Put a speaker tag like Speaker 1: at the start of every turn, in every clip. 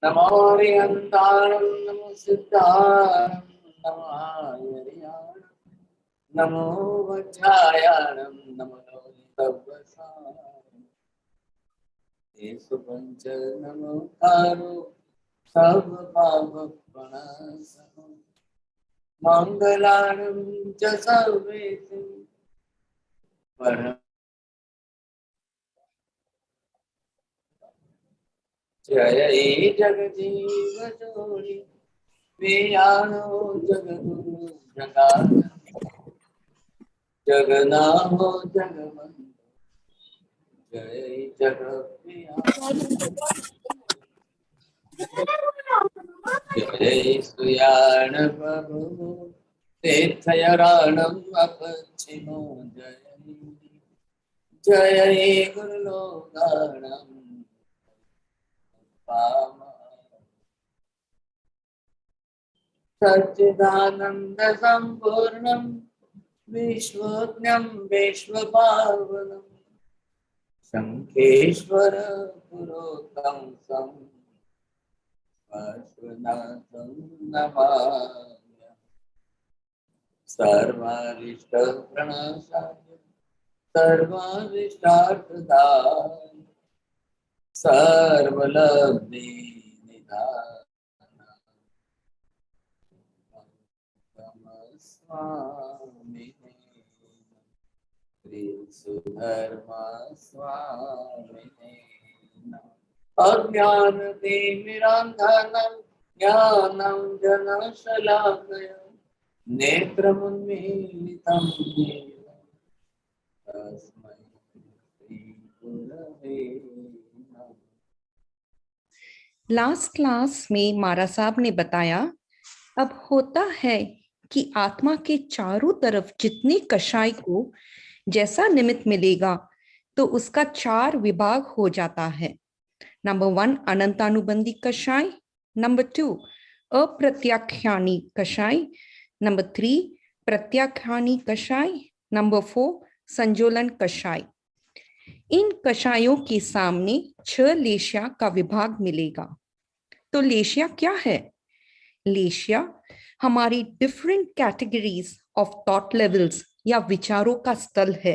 Speaker 1: नमो हरिहंताणं नमो सिद्धाणं नमो हरियाणं नमो वज्रायाणं नमो तपसाय येषु पंच नमो कारो सब पाप प्रणाशनं मंगलानं च सर्वेषु परम जय जगजीव जोनि प्रियाणो जगद्गुरु जगन्नाथ जगन्नाथ जगवंत जय जगप्रिया जय सुयाण प्रभु तीर्थयारणम् अपच्छिनो जय गुरुलोकाणम् सच्चिदानंद संपूर्णं विश्वज्ञं विश्वपावनं शंखेश्वर पुरोतम सं पार्श्वनाथं नमामि सर्वारिष्ट प्रणाशाय सर्वारिष्टार्थदाय सर्वलब्धि निधान स्वामी श्री सुधर्मा स्वामी अज्ञान तिमिरान्धनं ज्ञानं जनशलाकया नेत्रमुन्मीलितं येन तस्मै श्रीगुरवे नमः।
Speaker 2: लास्ट क्लास में मारा साहब ने बताया अब होता है कि आत्मा के चारों तरफ जितने कषाय को जैसा निमित्त मिलेगा तो उसका 4 विभाग हो जाता है। नंबर 1 अनंतानुबंधी कषाय, नंबर 2 अप्रत्याख्यानी कषाय, नंबर 3 प्रत्याख्यानी कषाय, नंबर 4 संजोलन कषाय। इन कषायों के सामने 6 लेशिया का विभाग मिलेगा। तो लेशिया क्या है? लेशिया हमारी different categories of thought levels या विचारों का स्थल है।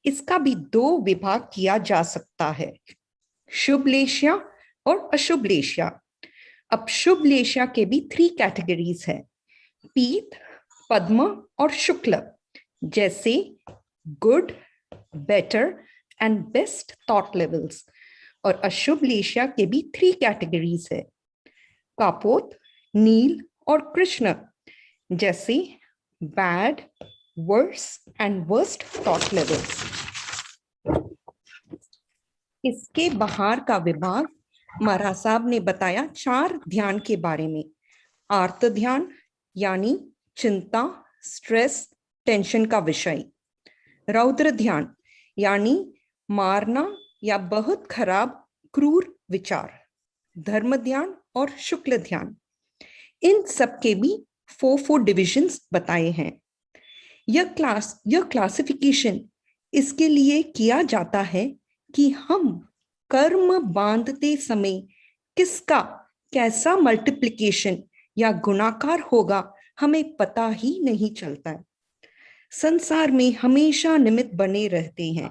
Speaker 2: इसका भी 2 विभाग किया जा सकता है, शुभ लेशिया और अशुभ लेशिया। अब शुभ लेशिया के भी 3 कैटेगरीज है, पीत, पद्म और शुक्ल, जैसे good, better and best thought levels. और अशुभ लेशिया के भी 3 कैटेगरीज है, कापोत, नील और कृष्ण, जैसे bad, worse and worst thought levels. इसके बाहर का विभाग महाराज साहब ने बताया 4 ध्यान के बारे में। आर्त ध्यान यानी चिंता, स्ट्रेस, टेंशन का विषय। रौद्र ध्यान यानी मारना या बहुत खराब क्रूर विचार। धर्म ध्यान और शुक्ल ध्यान, इन सब के भी 4 डिविजन्स बताए हैं। यह क्लासिफिकेशन इसके लिए किया जाता है कि हम कर्म बांधते समय किसका कैसा मल्टीप्लिकेशन या गुणाकार होगा हमें पता ही नहीं चलता है। संसार में हमेशा निमित्त बने रहते हैं।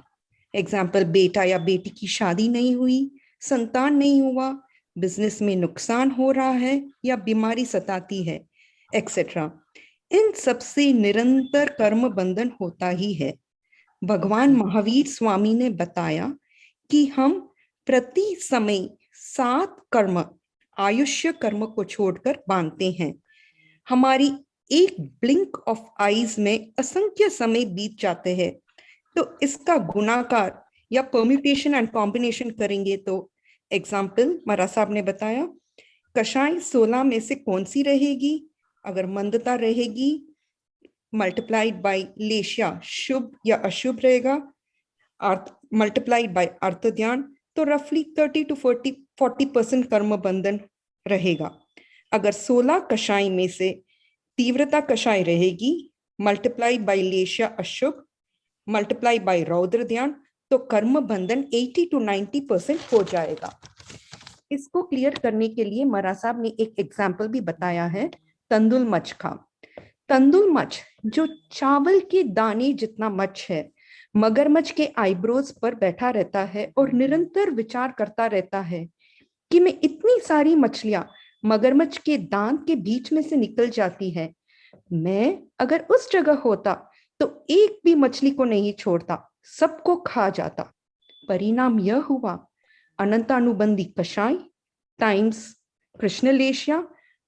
Speaker 2: एग्जाम्पल, बेटा या बेटी की शादी नहीं हुई, संतान नहीं हुआ, बिजनेस में नुकसान हो रहा है या बीमारी सताती है, एक्सेट्रा। इन सब से निरंतर कर्म बंधन होता ही है। भगवान महावीर स्वामी ने बताया कि हम प्रति समय 7 कर्म, आयुष्य कर्म को छोड़कर बांधते हैं। हमारी एक ब्लिंक ऑफ आईज में असंख्य समय बीत जाते हैं। तो इसका गुणाकार या परम्यूटेशन एंड कॉम्बिनेशन करेंगे तो एग्जाम्पल महाराज साहब ने बताया, कषाय 16 में से कौन सी रहेगी? अगर मंदता रहेगी, मल्टीप्लाइड बाय लेशिया शुभ या अशुभ रहेगा, मल्टीप्लाइड बाय अर्थ ध्यान, तो रफली 30 to 40% कर्म बंधन रहेगा। अगर 16 कषाय में से तीव्रता कषाय रहेगी, मल्टीप्लाई बाय लेशिया अशुभ, मल्टीप्लाई बाय रौद्र ध्यान, तो कर्म बंधन 80 to 90% हो जाएगा। इसको क्लियर करने के लिए मरा साहब ने एक एग्जाम्पल भी बताया है तंदुल मच का। तंदुल मच जो चावल के दाने जितना मच है, मगरमच्छ के आईब्रोज पर बैठा रहता है और निरंतर विचार करता रहता है कि मैं इतनी सारी मछलियां मगरमच्छ के दांत के बीच में से निकल जाती है, मैं अगर उस जगह होता तो एक भी मछली को नहीं छोड़ता, सबको खा जाता। परिणाम यह हुआ अनंतानुबंधी कषाय टाइम्स कृष्णलेशिया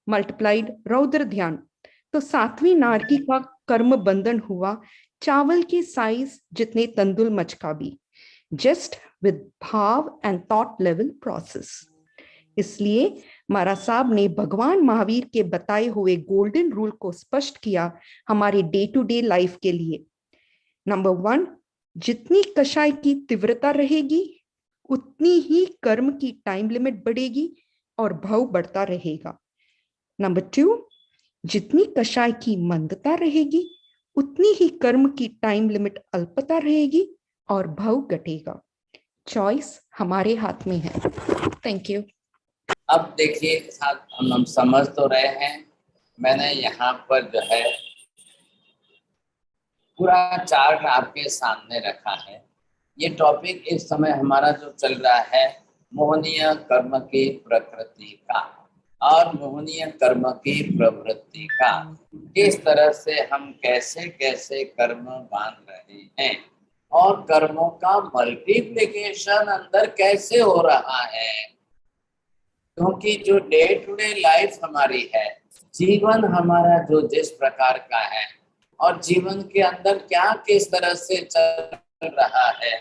Speaker 2: मल्टीप्लाइड रौद्र ध्यान। तो सातवीं नारकी का कर्म बंधन हुआ चावल के साइज जितने तंदुल मच का भी, जस्ट विद भाव एंड थॉट लेवल प्रोसेस। इसलिए मारा साहब ने भगवान महावीर के बताए हुए गोल्डन रूल को स्पष्ट किया हमारे डे टू डे लाइफ के लिए। नंबर 1, जितनी कषाय की तीव्रता रहेगी उतनी ही कर्म की टाइम लिमिट बढ़ेगी और भाव बढ़ता रहेगा। नंबर 2, जितनी कषाय की मंदता रहेगी उतनी ही कर्म की टाइम लिमिट अल्पता रहेगी और भाव घटेगा। चॉइस हमारे हाथ में है। Thank you.
Speaker 1: अब देखिए साथ हम समझ तो रहे हैं। मैंने यहाँ पर जो है पूरा चार्ट आपके सामने रखा है। ये टॉपिक इस समय हमारा जो चल रहा है मोहनीय कर्म की प्रकृति का और मोहनीय कर्म की प्रवृत्ति का, किस तरह से हम कैसे कैसे कर्म बांध रहे हैं और कर्मों का मल्टीप्लिकेशन अंदर कैसे हो रहा है। क्योंकि जो डे टू डे लाइफ हमारी है, जीवन हमारा जो जिस प्रकार का है और जीवन के अंदर क्या किस तरह से चल रहा है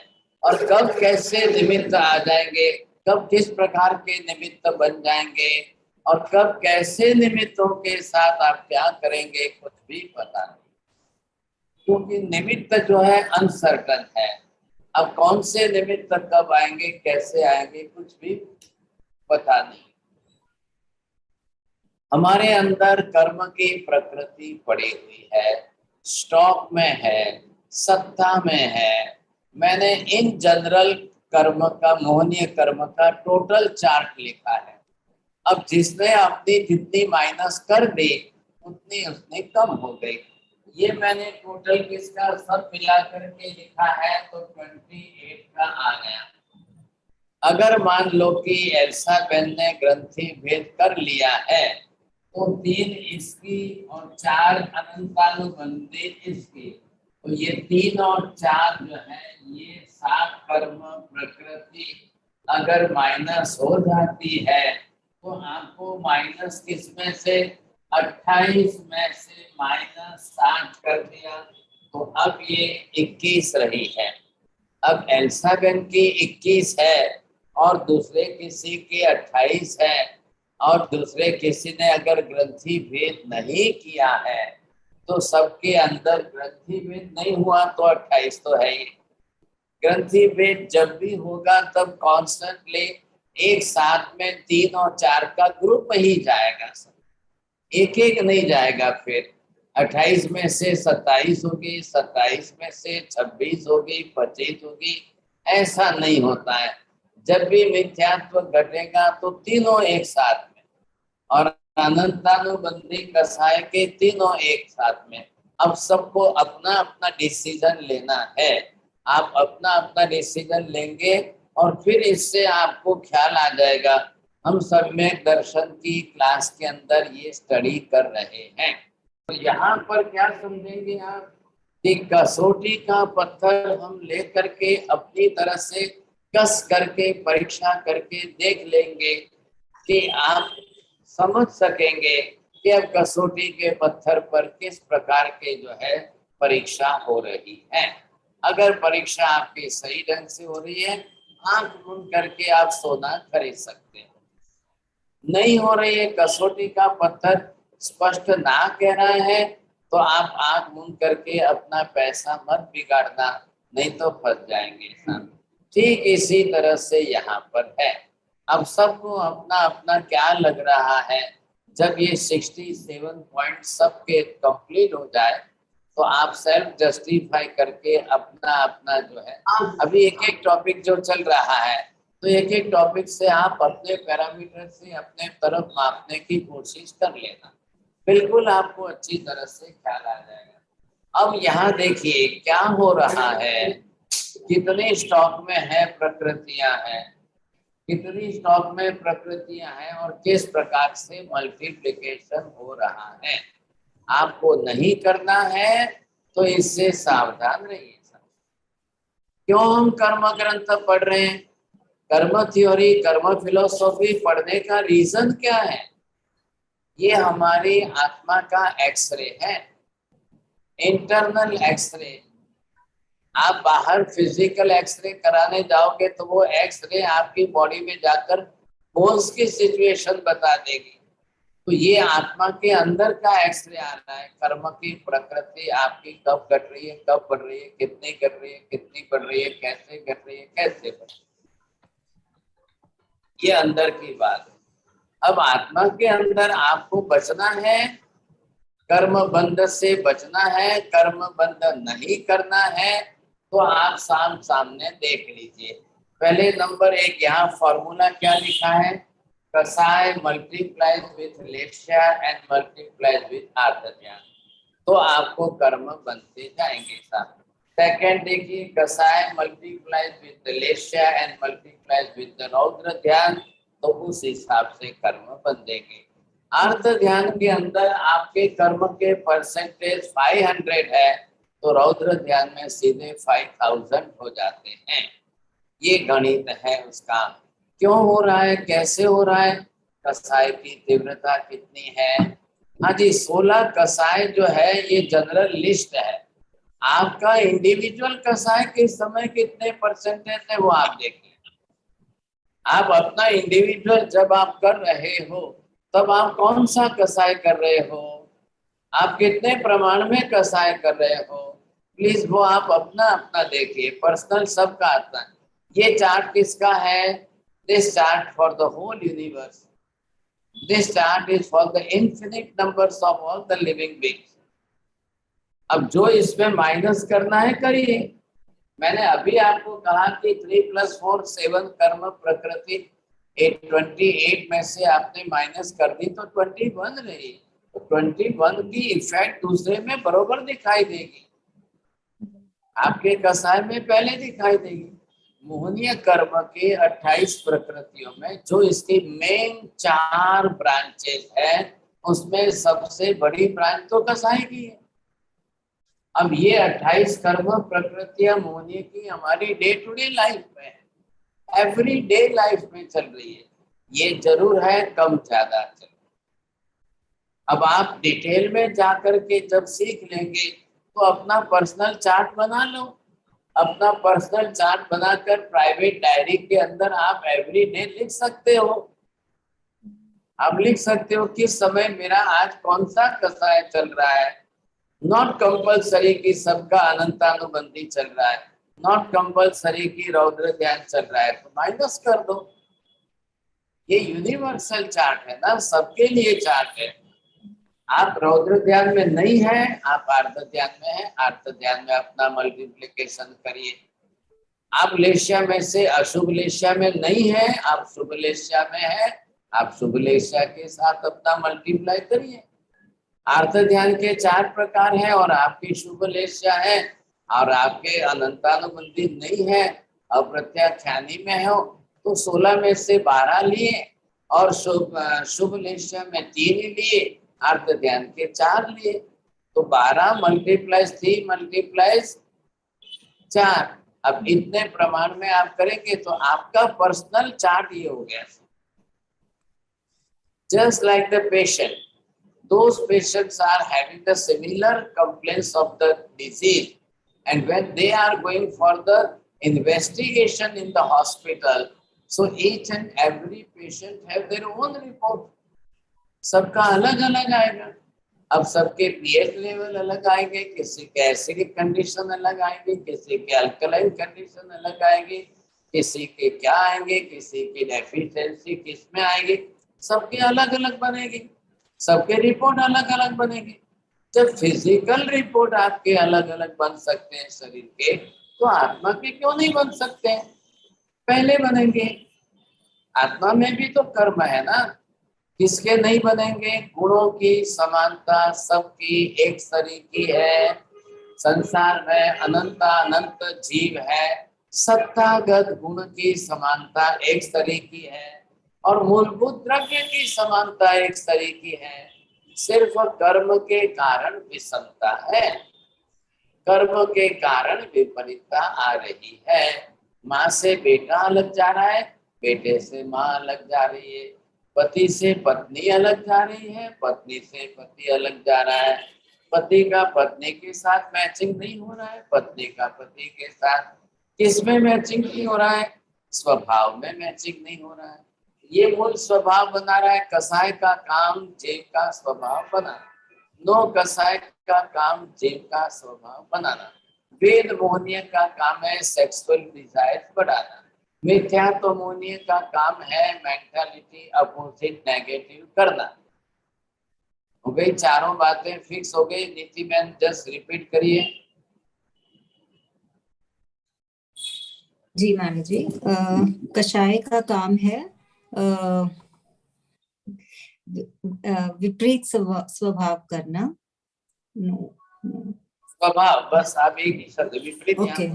Speaker 1: और कब कैसे निमित्त आ जाएंगे, कब किस प्रकार के निमित्त बन जाएंगे और कब कैसे निमित्तों के साथ आप क्या करेंगे, कुछ भी पता नहीं। क्योंकि निमित्त जो है अनसर्टन है। अब कौन से निमित्त कब आएंगे, कैसे आएंगे, कुछ भी पता नहीं। हमारे अंदर कर्म की प्रकृति पड़ी हुई है, स्टॉक में है, सत्ता में है। मैंने इन जनरल कर्म का, मोहनीय कर्म का टोटल चार्ट लिखा है। अब जिसने अपनी जितनी माइनस कर दी उतनी उसने कम हो गई। ये मैंने टोटल किसका सब मिला करके लिखा है तो 28 का आ गया। अगर मान लो कि एल्सा बेन ने ग्रंथि भेद कर लिया है तो 3 इसकी और 4 अनंतानुबंधी इसकी, तो ये 3 और 4 जो है ये 7 कर्म प्रकृति अगर माइनस हो जाती है तो आपको माइनस किसमें से 28 में से माइनस 7 कर दिया तो अब ये 21 रही है। अब एल्सा बेन की 21 है और दूसरे किसी की 28 है और दूसरे किसी ने अगर ग्रंथि भेद नहीं किया है तो सबके अंदर ग्रंथि भेद नहीं हुआ तो 28 तो है ही। ग्रंथि भेद जब भी होगा तब कॉन्स्टेंटली एक साथ में 3 और 4 का ग्रुप ही जाएगा, सब एक एक नहीं जाएगा। फिर 28 में से 27 होगी, 27 में से 26 होगी, 25 होगी, ऐसा नहीं होता है। जब भी मिथ्यात्व घटेगा तो तीनों एक साथ में और अनंतानुबंधी कसाय के तीनों एक साथ में। अब सबको अपना अपना डिसीजन लेना है। आप अपना अपना डिसीजन लेंगे और फिर इससे आपको ख्याल आ जाएगा। हम सम्यक दर्शन की क्लास के अंदर ये स्टडी कर रहे हैं तो यहाँ पर क्या समझेंगे आप कि कसौटी का पत्थर हम लेकर के अपनी तरह से कस करके परीक्षा करके देख लेंगे कि आप समझ सकेंगे कि अब कसौटी के पत्थर पर किस प्रकार के जो है परीक्षा हो रही है। अगर परीक्षा आपकी सही ढंग से हो रही है, आंख मूंद करके आप सोना खरीद सकते हैं। नहीं हो रही है, कसौटी का पत्थर स्पष्ट ना कह रहा है तो आप आंख मूंद करके अपना पैसा मत बिगाड़ना, नहीं तो फंस जाएंगे। ठीक इसी तरह से यहाँ पर है। अब सबको अपना अपना क्या लग रहा है। जब ये 67 पॉइंट सबके कंप्लीट हो जाए तो आप सेल्फ जस्टिफाई करके अपना अपना जो है, अभी एक एक टॉपिक जो चल रहा है तो एक एक टॉपिक से आप अपने पैरामीटर से अपने तरफ मापने की कोशिश कर लेना, बिल्कुल आपको अच्छी तरह से ख्याल आ जाएगा। अब यहाँ देखिए क्या हो रहा है, कितने स्टॉक में है प्रकृतियां हैं, कितनी स्टॉक में प्रकृतियां हैं और किस प्रकार से मल्टीप्लिकेशन हो रहा है। आपको नहीं करना है तो इससे सावधान रहिए। क्यों हम कर्म ग्रंथ पढ़ रहे हैं, कर्म थ्योरी, कर्म फिलोसॉफी पढ़ने का रीजन क्या है? ये हमारी आत्मा का एक्सरे है, इंटरनल एक्सरे। आप बाहर फिजिकल एक्सरे कराने जाओगे तो वो एक्सरे आपकी बॉडी में जाकर बोन्स की सिचुएशन बता देगी। तो ये आत्मा के अंदर का एक्सरे आ रहा है, कर्म की प्रकृति आपकी कब घट रही है, कब बढ़ रही है, कितनी कर रही है, कितनी बढ़ रही है, कैसे घट रही है, कैसे बढ़ रही है, ये अंदर की बात है। अब आत्मा के अंदर आपको बचना है, कर्म बंध से बचना है, कर्म बंध नहीं करना है, तो आप सामने देख लीजिए। पहले नंबर एक यहाँ फॉर्मूला क्या लिखा है, कसाय मल्टीप्लाइज विथ लेप्या एंड मल्टीप्लाइज विथ आर्तज्ञान, तो आपको कर्म बनते जाएंगे साहब। सेकेंड देखिए, कसाय मल्टीप्लाइज विथ लेप्या एंड मल्टीप्लाइज विथ रौद्र ध्यान, तो उस हिसाब से कर्म बंधेंगे। अर्थ ध्यान के अंदर आपके कर्म के परसेंटेज 500 है, तो रौद्र ध्यान में सीधे 5000 हो जाते हैं। ये गणित है उसका। क्यों हो रहा है, कैसे हो रहा है, कसाय की तीव्रता कितनी है। हाँ जी, 16 कसाय जो है ये जनरल लिस्ट है। आपका इंडिविजुअल कसाय के समय कितने परसेंटेज है वो आप देखिए। आप अपना इंडिविजुअल जब आप कर रहे हो तब आप कौन सा कसाय कर रहे हो, आप कितने प्रमाण में कसाय कर रहे हो, प्लीज वो आप अपना अपना देखिए, पर्सनल सबका आता है। ये चार्ट किसका है, this chart for the whole universe, this chart is for the infinite numbers of all the living beings. अब जो इसमें माइनस करना है करिए। मैंने अभी आपको कहा कि 3 + 4 7 कर्म प्रकृति 28 में से आपने माइनस कर दी तो 21 रही, तो 21 की इफेक्ट दूसरे में बरोबर दिखाई देगी, आपके कसाय में पहले दिखाई देगी। मोहनीय कर्म के 28 प्रकृतियों में जो इसकी मेन 4 ब्रांचेस है, उसमें सबसे बड़ी ब्रांच तो कसाय की है। अब ये 28 कर्म प्रकृतियां मोहनीय की हमारी डे टू डे लाइफ में है, एवरी डे लाइफ में चल रही है। ये जरूर है कम ज्यादा चल। अब आप डिटेल में जाकर के जब सीख लेंगे तो अपना पर्सनल चार्ट बना लो, अपना पर्सनल चार्ट बनाकर प्राइवेट डायरी के अंदर आप एवरी डे लिख सकते हो। आप लिख सकते हो किस समय मेरा आज कौन सा कसाय चल रहा है। नॉट कंपल्सरी कि सबका अनंतानुबंधी चल रहा है, नॉट कंपल्सरी कि रौद्र ध्यान चल रहा है, तो माइनस कर दो। ये यूनिवर्सल चार्ट है ना, सबके लिए चार्ट है। आप रौद्र ध्यान में नहीं है, आप आर्त ध्यान में है, आर्त ध्यान में अपना मल्टीप्लिकेशन करिए। आप लेश्या में से अशुभ लेश्या में नहीं है, आप शुभ लेश्या में है, आप शुभ लेश्या के साथ अपना मल्टीप्लाई करिए। आर्त ध्यान के 4 प्रकार हैं और आपकी शुभ लेश्या है और आपके अनंतानुबंधी नहीं है, अप्रत्याख्यानी में हो, तो 16 में से 12 लिए और शुभ लेश्या में 3 लिए, आर्त ध्यान के 4 लिए, तो 12 × 3 × 4। अब इतने प्रमाण में आप करेंगे तो आपका पर्सनल चार्ट ये हो गया। Just like the patient, those patients are having the similar complaints of the disease, and when they are going for the investigation in the hospital, so each and every patient have their own report, सबका अलग अलग आएगा। अब सबके pH level अलग आएंगे, किसी के एसिडिक कंडीशन अलग आएंगे, किसी के अल्कलाइन कंडीशन अलग आएगी, किसी के क्या आएंगे, किसी की डेफिशिएंसी किस में आएगी, सबके अलग अलग बनेगी, सबके रिपोर्ट अलग अलग बनेगी। जब फिजिकल रिपोर्ट आपके अलग अलग बन सकते हैं शरीर के, तो आत्मा के क्यों नहीं बन सकते हैं, पहले बनेंगे। आत्मा में भी तो कर्म है ना, किसके नहीं बनेंगे? गुणों की समानता सबकी एक तरीकी है, संसार में अनंत अनंत जीव है, सत्तागत गुण की समानता एक तरीकी है और मूलभूत द्रव्य की समानता एक तरीकी है। सिर्फ कर्म के कारण विषमता है, कर्म के कारण विपरीतता आ रही है। माँ से बेटा अलग जा रहा है, बेटे से माँ अलग जा रही है, पति से पत्नी अलग जा रही है, पत्नी से पति अलग जा रहा है, पति का पत्नी के साथ मैचिंग नहीं हो रहा है, पत्नी का पति के साथ किसमें मैचिंग नहीं हो रहा है? स्वभाव में मैचिंग नहीं हो रहा है। ये मूल स्वभाव बना रहा है। कसाय का काम जीव का स्वभाव बनाना, नो कसाय का काम जीव का स्वभाव बनाना। वेद मोहनीय का काम है सेक्सुअल डिजायर बढ़ाना। मिथ्यात्व मोहनीय का काम है मेंटालिटी अपोजिट नेगेटिव करना। हो गई, चारों बातें फिक्स हो गई। नीति मैन जस्ट रिपीट करिए।
Speaker 3: जी महाराज जी, कषाय का काम है विपरीत स्वभाव करना। No, no.
Speaker 1: स्वभाव, बस आप एक ही शब्द विपरीत।
Speaker 3: ओके,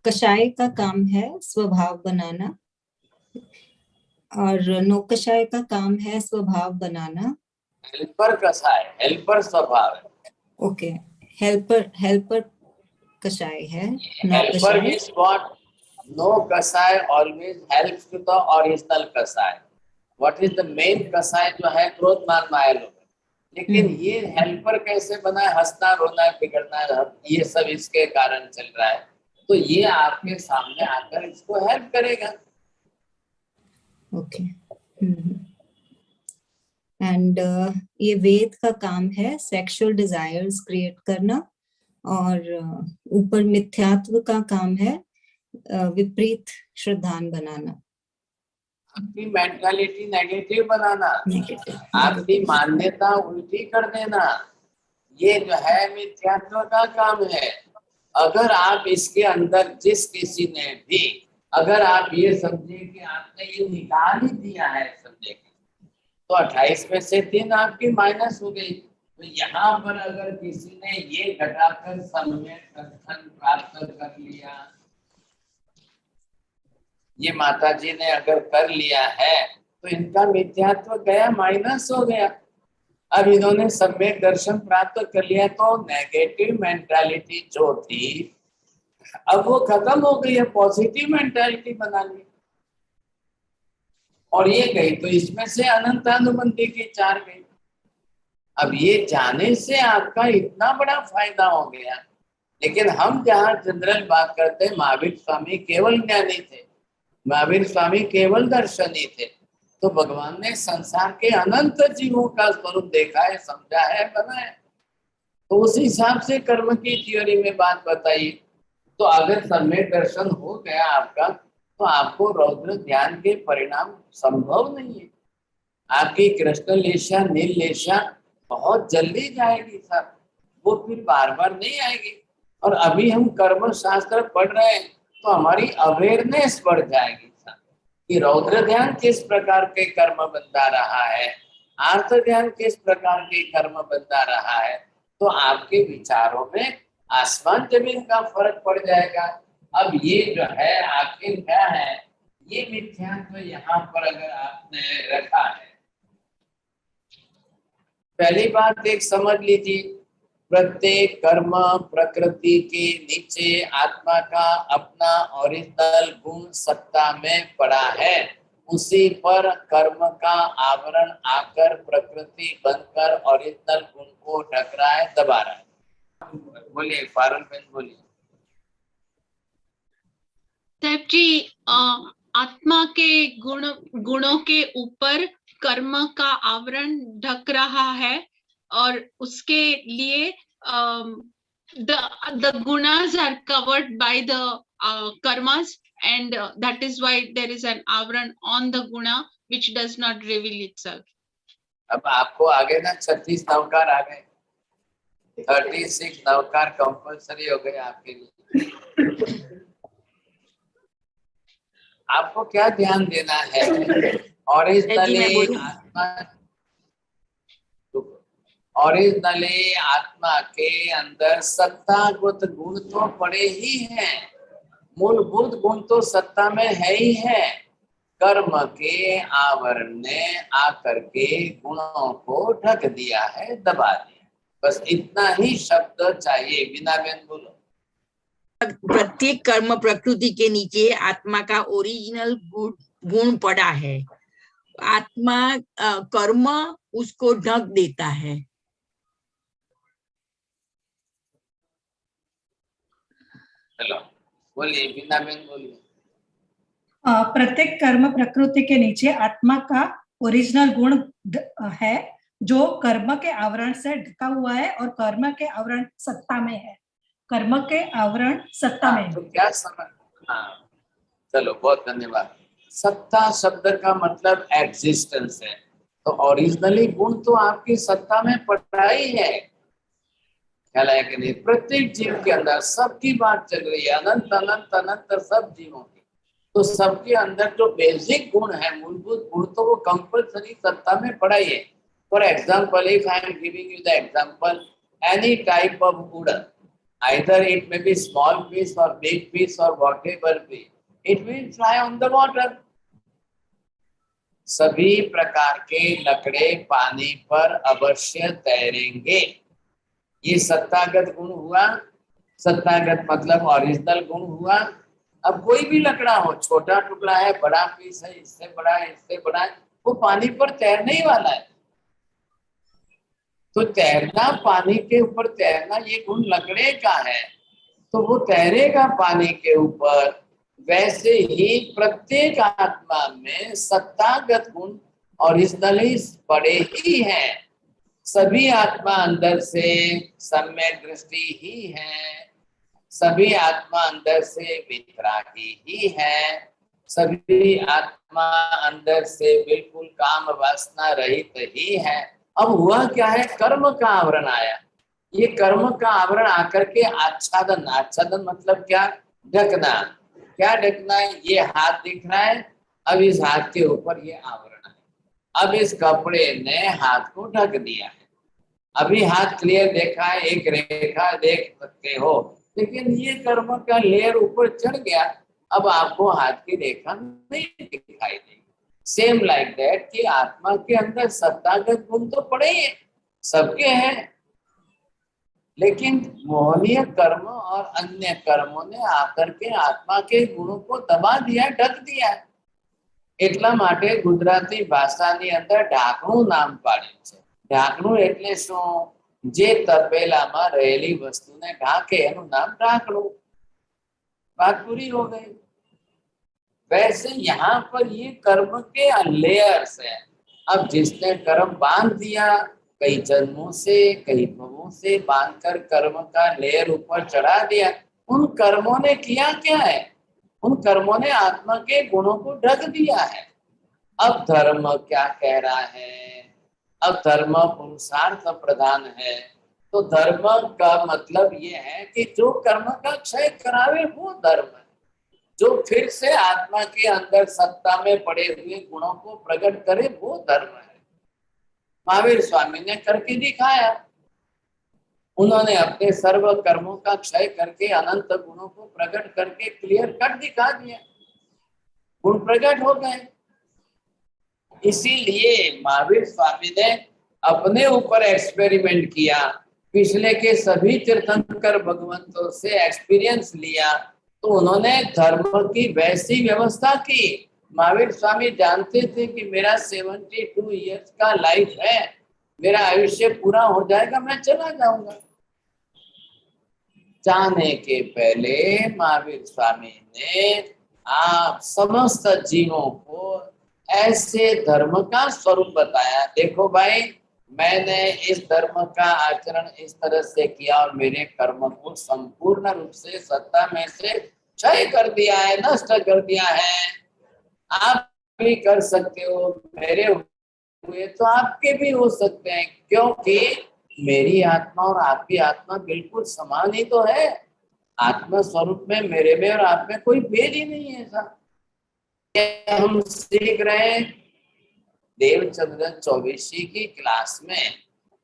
Speaker 3: कषाय का काम है स्वभाव बनाना और नौकषाय का काम है स्वभाव बनाना।
Speaker 1: हेल्पर कसाय, हेल्पर स्वभाव है।
Speaker 3: ओके, हेल्पर कषाय है।
Speaker 1: Helper means what? नो कसाय always helps to the original कसाय। व्हाट इज द मेन कसाय जो है? क्रोध मान माया लोग। लेकिन ये हेल्पर कैसे बना है? हंसना रोना बिगड़ना ये सब इसके कारण चल रहा है। तो ये आपके सामने आकर इसको हेल्प करेगा।
Speaker 3: ओके, एंड ये वेद का काम है सेक्सुअल डिजायर्स क्रिएट करना और ऊपर मिथ्यात्व का काम है विपरीत श्रद्धान बनाना,
Speaker 1: आपकी मेंटालिटी नेगेटिव बनाना,
Speaker 3: नेगेटिव।
Speaker 1: आपकी मान्यता उल्टी कर देना। ये जो है मिथ्यात्व का काम है। अगर आप इसके अंदर जिस किसी ने भी, अगर आप ये समझे कि आपने ये निकाल ही दिया है समझे, तो 28 में से 3 आपकी माइनस हो गई। तो यहाँ पर अगर किसी ने ये घटाकर सम्यक दर्शन प्राप्त कर लिया, ये माता जी ने अगर कर लिया है, तो इनका मिथ्यात्व गया, माइनस हो गया। अब इन्होंने सम्यक दर्शन प्राप्त कर लिया तो नेगेटिव मेंटालिटी जो थी अब वो खत्म हो गई है, पॉजिटिव मेंटालिटी बना ली और ये गई तो इसमें से अनंत अनुबंधी की 4 गई। अब ये जाने से आपका इतना बड़ा फायदा हो गया। लेकिन हम जहाँ जनरल बात करते हैं, महावीर स्वामी केवल ज्ञानी थे, महावीर स्वामी केवल दर्शनी थे, तो भगवान ने संसार के अनंत जीवों का स्वरूप देखा है, समझा है, बनाया। तो उस हिसाब से कर्म की थ्योरी में बात बताई। तो अगर सम्यक दर्शन हो गया आपका, तो आपको रौद्र ध्यान के परिणाम संभव नहीं है। आपकी कृष्ण लेशा नील लेशा बहुत जल्दी जाएगी सर, वो फिर बार बार नहीं आएगी। और अभी हम कर्म शास्त्र पढ़ रहे हैं तो हमारी अवेयरनेस बढ़ जाएगी सर, कि रौद्र ध्यान किस प्रकार के कर्म बंधा रहा है, आर्त ध्यान किस प्रकार के कर्म बंधा रहा है। तो आपके विचारों में आसमान जमीन का फर्क पड़ जाएगा। अब ये जो है आखिर क्या है, ये मिथ्यात्व यहाँ पर अगर आपने रखा है, पहली बात एक समझ लीजिए, प्रत्येक कर्म प्रकृति के नीचे आत्मा का अपना ओरिजिनल गुण सत्ता में पड़ा है। उसी पर कर्म का आवरण आकर प्रकृति बनकर ओरिजिनल गुण को ढक रहा है, दबा रहा है। बोलिए पारुल बहन, बोलिए।
Speaker 4: साहब जी, आत्मा के गुणों के ऊपर कर्म का आवरण ढक रहा है और उसके लिए the gunas are covered by the karmas, and that is why there is an avran on the guna which does not reveal itself.
Speaker 1: अब आपको आगे ना 36 नवकार आ गए, 36 नवकार कंपल्सरी हो गए आपके लिए। आपको क्या ध्यान देना है? ओरिजिनली आत्मा, ओरिजिनली आत्मा के अंदर सत्तागत गुण तो पड़े ही हैं, मूलभूत गुण तो सत्ता में है ही है। कर्म के आवरण ने आकर के गुणों को ढक दिया है, दबा दिया। बस इतना ही शब्द चाहिए। बिना बेन बोलो।
Speaker 5: प्रत्येक कर्म प्रकृति के नीचे आत्मा का ओरिजिनल गुण पड़ा है। आत्मा कर्म उसको ढक देता है।
Speaker 1: चलो बोलिए, बिना बेन बोलिए।
Speaker 6: प्रत्येक कर्म प्रकृति के नीचे आत्मा का ओरिजिनल गुण है, जो कर्म के आवरण से ढका हुआ है, और कर्म के आवरण सत्ता में है। कर्म के आवरण सत्ता में है।
Speaker 1: तो क्या समझ? हाँ, चलो बहुत धन्यवाद। सत्ता शब्द का मतलब एग्जिस्टेंस है, तो ओरिजिनली गुण तो आपकी सत्ता में पड़ा ही है। ख्याल है कि नहीं? प्रत्येक जीव के अंदर सबकी बात चल रही है, अनंत अनंत अनंत सब जीवों की। तो सबके अंदर जो बेसिक गुण है, मूलभूत गुण, तो वो कंपल्सरी सत्ता में पड़ा ही है। For example, if I am giving you the example, any type of उड़न, either it may be small fish or big fish or whatever be, it will fly on the water. सभी प्रकार के लकड़े पानी पर अवश्य तैरेंगे। ये सत्तागत गुण हुआ। सत्तागत मतलब ओरिजिनल गुण हुआ। अब कोई भी लकड़ा हो, छोटा टुकड़ा है, बड़ा पीस है, इससे बड़ा है, इससे बड़ा है, वो पानी पर तैरने ही वाला है। तो तैरना, पानी के ऊपर तैरना, ये गुण लकड़े का है, तो वो तैरेगा पानी के ऊपर। वैसे ही प्रत्येक आत्मा में सत्तागत गुण ओरिजिनली पड़े ही हैं। सभी आत्मा अंदर से सम्यक दृष्टि ही है, सभी आत्मा अंदर से वितरागी ही है, सभी आत्मा अंदर से बिल्कुल काम वासना रहित ही है। अब हुआ क्या है? कर्म का आवरण आया। ये कर्म का आवरण आकर के आच्छादन, आच्छादन मतलब क्या? ढकना। क्या ढकना है? ये हाथ दिख रहा है, अब इस हाथ के ऊपर ये आवरण है, अब इस कपड़े ने हाथ को ढक दिया है। अभी हाथ क्लियर देखा है, एक रेखा देख सकते हो, लेकिन ये कर्म का लेयर ऊपर चढ़ गया, अब आपको हाथ की रेखा नहीं दिखाई देगी। सेम लाइक दैट कि आत्मा के अंदर सत्तागत गुण तो पड़े ही सबके हैं, लेकिन मोहनीय कर्म और अन्य कर्मों ने आकर के आत्मा के गुणों को दबा दिया, ढक दिया। એટલા માટે ગુજરાતી ભાષાની અંદર ઢાંકણું નામ પાડ્યું છે। ઢાંકણું એટલે શું? જે તપેલામાં રહેલી વસ્તુને ઢાંકે એનું નામ ઢાંકણું। बात पूरी हो गई। वैसे यहाँ पर ये कर्म के लेयर्स है। अब जिसने कर्म बांध दिया, कई जन्मों से, कई भवों से बांधकर कर्म का लेयर ऊपर चढ़ा दिया, उन कर्मों ने किया क्या है? उन कर्मों ने आत्मा के गुणों को ढक दिया है। अब धर्म क्या कह रहा है? अब धर्म पुरुषार्थ प्रधान है, तो धर्म का मतलब ये है कि जो कर्म का क्षय करावे वो धर्म है, जो फिर से आत्मा के अंदर सत्ता में पड़े हुए गुणों को प्रकट करे वो धर्म है। महावीर स्वामी ने करके दिखाया। उन्होंने अपने सर्व कर्मों का क्षय करके अनंत गुणों को प्रकट करके क्लियर कट दिखा दिया, गुण प्रकट हो गए। इसीलिए महावीर स्वामी ने अपने ऊपर एक्सपेरिमेंट किया, पिछले के सभी तीर्थंकर भगवंतों से एक्सपीरियंस लिया, तो उन्होंने धर्म की वैसी व्यवस्था की। महावीर स्वामी जानते थे कि मेरा 72 इयर्स का लाइफ है, मेरा आयुष्य पूरा हो जाएगा, मैं चला जाऊंगा। जाने के पहले महावीर स्वामी ने आप समस्त जीवों को ऐसे धर्म का स्वरूप बताया। देखो भाई, मैंने इस धर्म का आचरण इस तरह से किया और मेरे कर्म को संपूर्ण रूप से सत्ता में से क्षय कर दिया है, नष्ट कर दिया है। आप भी कर सकते हो, मेरे हुए तो आपके भी हो सकते हैं, क्योंकि मेरी आत्मा और आपकी आत्मा बिल्कुल समान ही तो है। आत्मा स्वरूप में मेरे में और आप में कोई भेद ही नहीं है। ऐसा हम सीख रहे हैं देवचंद्रन चौबीसी की क्लास में,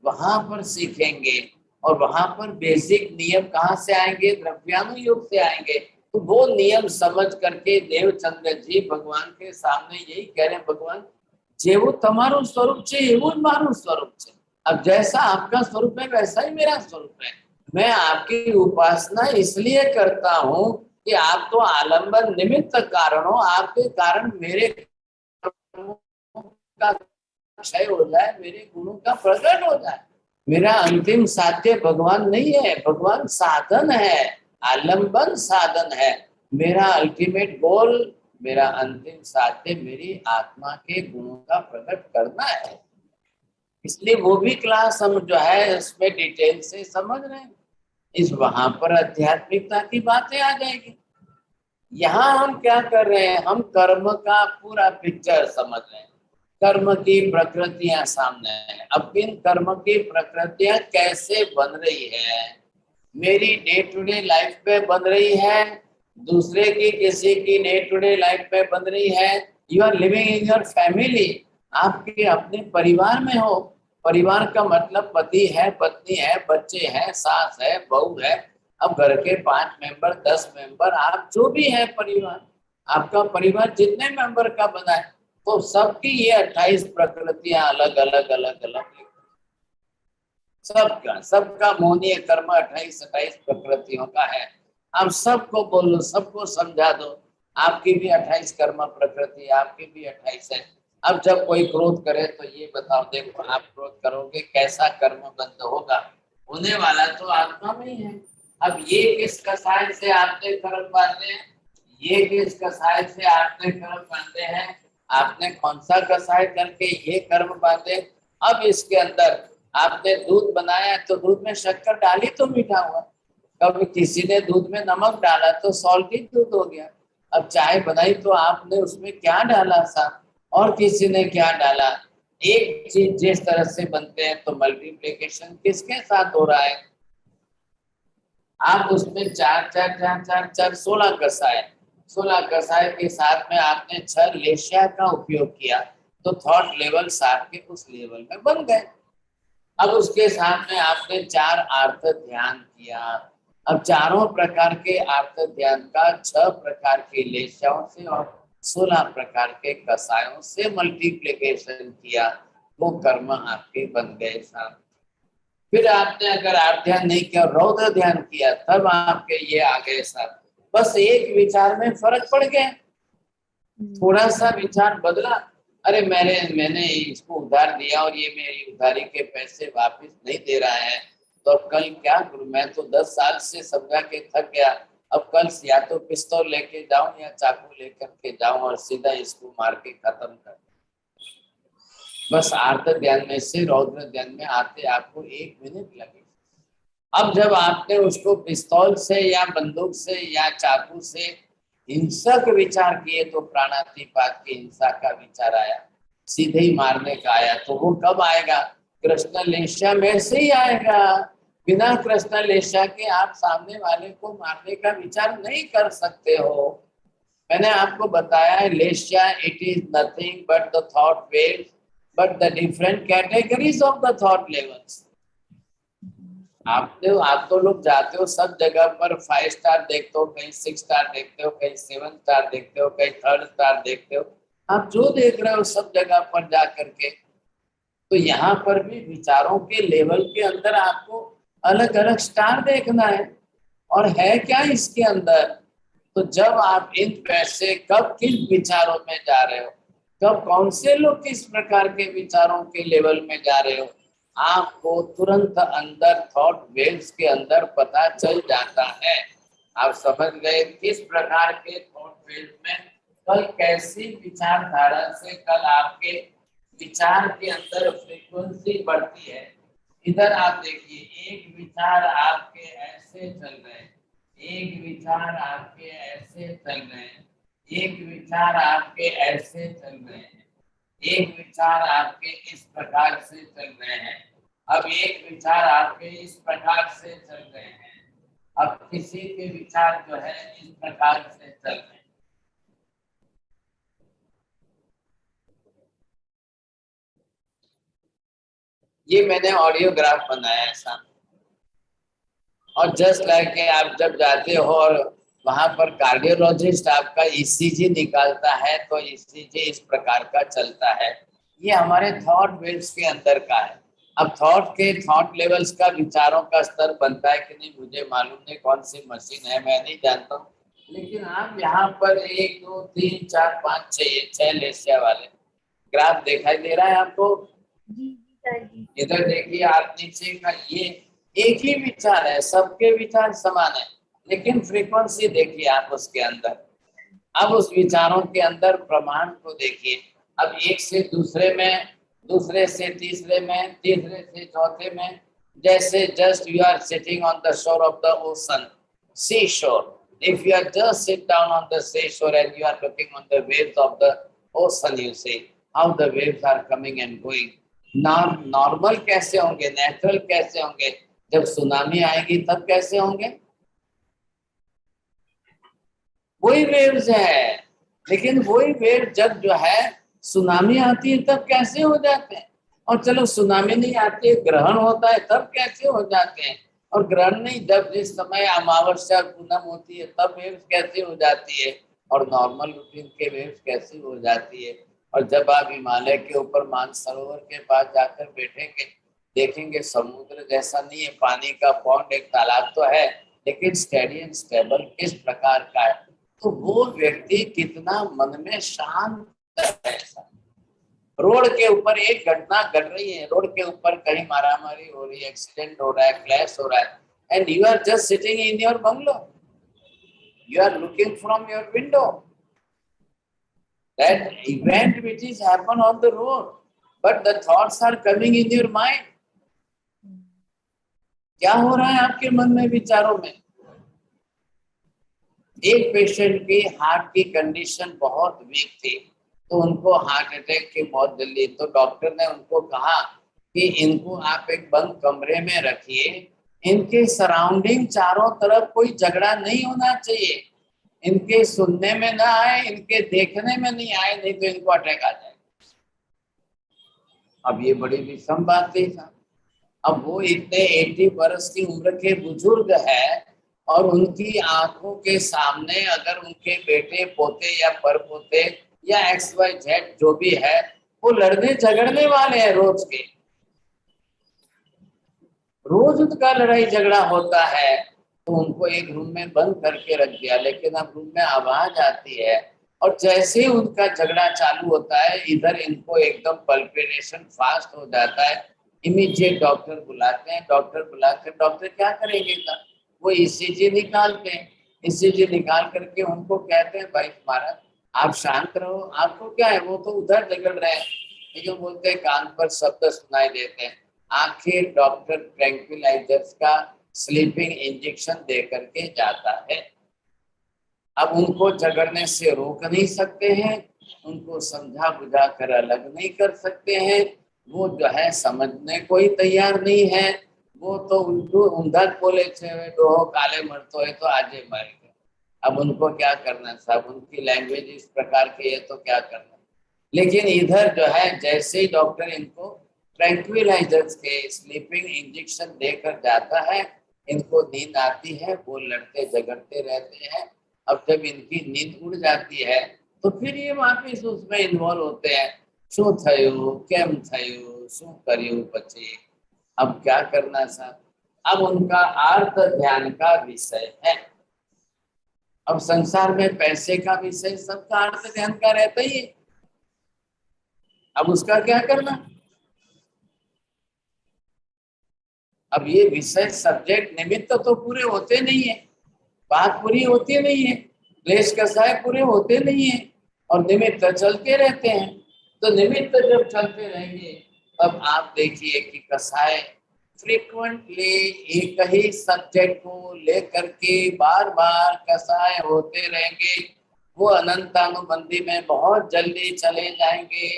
Speaker 1: वहां पर सीखेंगे। और वहां पर बेसिक नियम कहाँ से आएंगे? द्रव्यानुयोग से आएंगे। तो वो नियम समझ करके देवचंद्र जी भगवान के सामने यही कह रहे हैं, भगवान जेवो तमारो स्वरूप छे एवो मारो स्वरूप छे। अब जैसा आपका स्वरूप है वैसा ही मेरा स्वरूप है। मैं आपकी उपासना इसलिए करता हूँ कि आप तो आलंबन निमित्त कारण हो, आपके कारण मेरे का क्षय हो जाए, मेरे गुणों का प्रकट हो जाए। मेरा अंतिम साध्य भगवान नहीं है, भगवान साधन है, आलंबन साधन है। मेरा अल्टीमेट गोल, मेरा अंतिम साध्य मेरी आत्मा के गुणों का प्रकट करना है। इसलिए वो भी क्लास हम जो है उसमें डिटेल से समझ रहे हैं। इस वहां पर आध्यात्मिकता की बातें आ जाएगी। यहाँ हम क्या कर रहे हैं? हम कर्म का पूरा पिक्चर समझ रहे हैं। कर्म की प्रकृतियां सामने है। अब इन कर्म की प्रकृतियां कैसे बन रही है? मेरी डे टू डे लाइफ में बन रही है, दूसरे की किसी की डे टू डे लाइफ में बन रही है। You are living in your family, आपके अपने परिवार में हो। परिवार का मतलब पति है, पत्नी है, बच्चे हैं, सास है, बहू है। अब घर के 5 मेंबर, 10 मेंबर, आप जो भी है परिवार, आपका परिवार जितने मेंबर का बना है, तो सबकी ये 28 प्रकृतियां अलग अलग अलग अलग सबका मोहनीय कर्म 28 प्रकृतियों का है। आप सबको बोलो, सबको समझा दो, आपकी भी 28 कर्म प्रकृति, आपकी भी 28 है। अब जब कोई क्रोध करे तो ये बताओ, देखो आप क्रोध करोगे कैसा कर्म बंद होगा? होने वाला तो आत्मा में ही है। अब ये किस कसाय से आपने कर्म बांधे हैं? ये किस कसाय से आपने कर्म बांधे हैं? आपने कौन सा कसाय करके ये कर्म बांधे? अब इसके अंदर आपने दूध बनाया तो दूध में शक्कर डाली तो मीठा हुआ। कभी किसी ने दूध में नमक डाला तो सॉल्टी दूध हो गया। अब चाय बनाई तो आपने उसमें क्या डाला था और किसी ने क्या डाला। एक चीज जिस तरह से बनते हैं तो मल्टीप्लिकेशन किसके साथ हो रहा है? आप उसमें 4 4 4 4 4 16 कसाय, 16 कसाय के साथ में आपने 6 लेशिया का उपयोग किया तो थॉट लेवल आपके उस लेवल में बन गए। अब उसके सामने आपने 4 आर्त ध्यान किया। अब चारों प्रकार के आर्त ध्यान का 6 प्रकार के लेशाओं से और 16 प्रकार के कसायों से मल्टीप्लिकेशन किया, वो कर्म आपके बन गए साहब। फिर आपने अगर आर्त ध्यान नहीं किया, रौद्र ध्यान किया, तब आपके ये आ गए साहब। बस एक विचार में फर्क पड़ गया, थोड़ा सा विचार बदला। अरे मैंने इसको उधार दिया और ये मेरी उधारी के पैसे वापस नहीं दे रहा है, तो कल क्या करूं? मैं तो 10 साल से समझा के थक गया। अब कल या तो पिस्तौल लेके जाऊं या चाकू लेकर के जाऊं और सीधा इसको मार के खत्म कर। बस आर्त ध्यान में से रौद्र ध्यान में आते आपको 1 मिनट लगे। अब जब आपने उसको पिस्तौल से या बंदूक से या चाकू से हिंसक विचार किए तो प्राणातिपात की हिंसा का विचार आया, सीधे ही मारने का आया, तो वो कब आएगा? कृष्ण लेशा में से ही आएगा। बिना कृष्ण लेशा के आप सामने वाले को मारने का विचार नहीं कर सकते हो। मैंने आपको बताया है लेशा it is nothing but the thought waves but the different categories of the thought levels. आप तो लोग जाते हो सब जगह पर 5 स्टार देखते हो, कहीं 6 स्टार देखते हो, कहीं 7 स्टार देखते हो, कहीं 3rd स्टार देखते हो। आप जो देख रहे हो सब जगह पर जा करके, तो यहाँ पर भी विचारों के लेवल के अंदर आपको अलग अलग स्टार देखना है। और है क्या इसके अंदर? तो जब आप इन पैसे कब किस विचारों में जा रहे हो, कब कौन से लोग किस प्रकार के विचारों के लेवल में जा रहे हो, आपको तुरंत अंदर थॉट वेव्स के अंदर पता चल जाता है। आप समझ गए किस प्रकार के थॉट वेव्स में कल कैसी विचारधारा से कल आपके विचार के अंदर फ्रीक्वेंसी बढ़ती है। इधर आप देखिए, एक विचार आपके ऐसे चल रहे हैं, एक विचार आपके ऐसे चल रहे हैं, एक विचार आपके ऐसे चल रहे हैं, एक विचार आपके इस प्रकार से चल रहे हैं, अब एक विचार आपके इस प्रकार से चल रहे हैं, अब किसी के विचार जो है इस प्रकार से चल रहे हैं। ये मैंने ऑडियोग्राफ बनाया ऐसा, और जस्ट लाइक आप जब जाते हो और वहां पर कार्डियोलॉजिस्ट आपका ईसीजी निकालता है तो ईसीजी इस प्रकार का चलता है। ये हमारे थॉट वेव्स के अंदर का है। अब थॉट लेवल्स का, विचारों का स्तर बनता है कि नहीं मुझे मालूम नहीं, कौन सी मशीन है मैं नहीं जानता हूँ। लेकिन आप यहाँ पर 1 2 3 4 5 6 लेसिया वाले ग्राफ दिखाई दे रहा है आपको? इधर देखिए आप नीचे का, ये एक ही विचार है, सबके विचार समान है, लेकिन फ्रीक्वेंसी देखिए आप उसके अंदर। अब उस विचारों के अंदर प्रमाण को देखिए। अब एक से दूसरे में, दूसरे से तीसरे में, तीसरे से चौथे में, जैसे just you are sitting on the shore of the ocean, sea shore. If you are just sit down on the seashore and you are looking on the waves of the ocean, you see how the waves are coming and going. Normal कैसे होंगे, natural कैसे होंगे? जब tsunami आएगी तब कैसे होंगे? वही वेव्स है, लेकिन वही वेव जब जो है सुनामी आती है तब कैसे हो जाते हैं? और चलो सुनामी नहीं आती है, ग्रहण होता है तब कैसे हो जाते हैं? और ग्रहण नहीं, जब जिस समय अमावस्या पूनम होती है तब वेव्स कैसे हो जाती है? और नॉर्मल रूटीन के वेव्स कैसे हो जाती है? और जब आप हिमालय के ऊपर मानसरोवर के पास जाकर बैठेंगे, देखेंगे समुद्र जैसा नहीं है, पानी का पॉन्ड, एक तालाब तो है, लेकिन स्टेडी एंड स्टेबल किस प्रकार का है। तो वो व्यक्ति कितना मन में शांत है। रोड के ऊपर एक घटना घट रही है, रोड के ऊपर कहीं मारामारी हो रही है, एक्सीडेंट हो रहा है, क्लैश हो रहा है, and you are just sitting in your bungalow, you are looking from your window that event which is happen on the road, but the thoughts are coming in your mind. क्या हो रहा है आपके मन में, विचारों में? एक पेशेंट की हार्ट की कंडीशन बहुत वीक थी, तो उनको हार्ट अटैक की बहुत जल्दी, तो डॉक्टर ने उनको कहा कि इनको आप एक बंद कमरे में रखिए, इनके सराउंडिंग चारों तरफ कोई झगड़ा नहीं होना चाहिए, इनके सुनने में ना आए, इनके देखने में नहीं आए, नहीं तो इनको अटैक आ जाए। अब ये बड़ी विषम बात थी। अब वो इतने 80 वर्ष की उम्र के बुजुर्ग है और उनकी आंखों के सामने अगर उनके बेटे पोते या परपोते या XYZ जो भी है वो लड़ने झगड़ने वाले हैं, रोज के रोज उनका लड़ाई झगड़ा होता है, तो उनको एक रूम में बंद करके रख दिया। लेकिन अब रूम में आवाज आती है और जैसे ही उनका झगड़ा चालू होता है, इधर इनको एकदम पल्पिटेशन फास्ट हो जाता है, इमीडिएट डॉक्टर बुलाते हैं। डॉक्टर क्या करेंगे था? वो ईसीजी निकालते हैं, ईसीजी निकाल करके उनको कहते हैं भाई महाराज आप शांत रहो, आपको क्या है, वो तो उधर झगड़ रहे हैं, लेकिन बोलते हैं कान पर शब्द सुनाई देते हैं। आखिर डॉक्टर ट्रैंक्विलाइजर्स का स्लीपिंग इंजेक्शन दे करके जाता है। अब उनको झगड़ने से रोक नहीं सकते हैं, उनको समझा बुझा कर अलग नहीं कर सकते हैं, वो जो है समझने को ही तैयार नहीं है। वो तो उनको उधर बोले डोहो काले मरतो है तो आजे मर गए। अब उनको क्या करना साहब, उनकी लैंग्वेज इस प्रकार की है तो क्या करना। लेकिन इधर जो है जैसे ही डॉक्टर इनको ट्रैंक्विलाइजर्स के स्लीपिंग इंजेक्शन देकर जाता है, इनको नींद आती है, वो लड़ते झगड़ते रहते हैं। अब जब इनकी नींद उड़ जाती है तो फिर ये वापिस उसमें इन्वॉल्व होते हैं, शू थयु, केम थयु, शू करियो बच्चे। अब क्या करना साहब, अब उनका आर्त ध्यान का विषय है। अब संसार में पैसे का विषय सबका आर्त ध्यान का रहता ही है, अब उसका क्या करना। अब ये विषय सब्जेक्ट निमित्त तो पूरे होते नहीं है, बात पूरी होती नहीं है, क्लेश कसाय पूरे होते नहीं है, और निमित्त चलते रहते हैं। तो निमित्त जब चलते रहेंगे तब आप देखिए कि कसाय फ्रीक्वेंटली एक ही सब्जेक्ट को लेकर के बार बार कसाय होते रहेंगे, वो अनंतानुबंधी में बहुत जल्दी चले जाएंगे।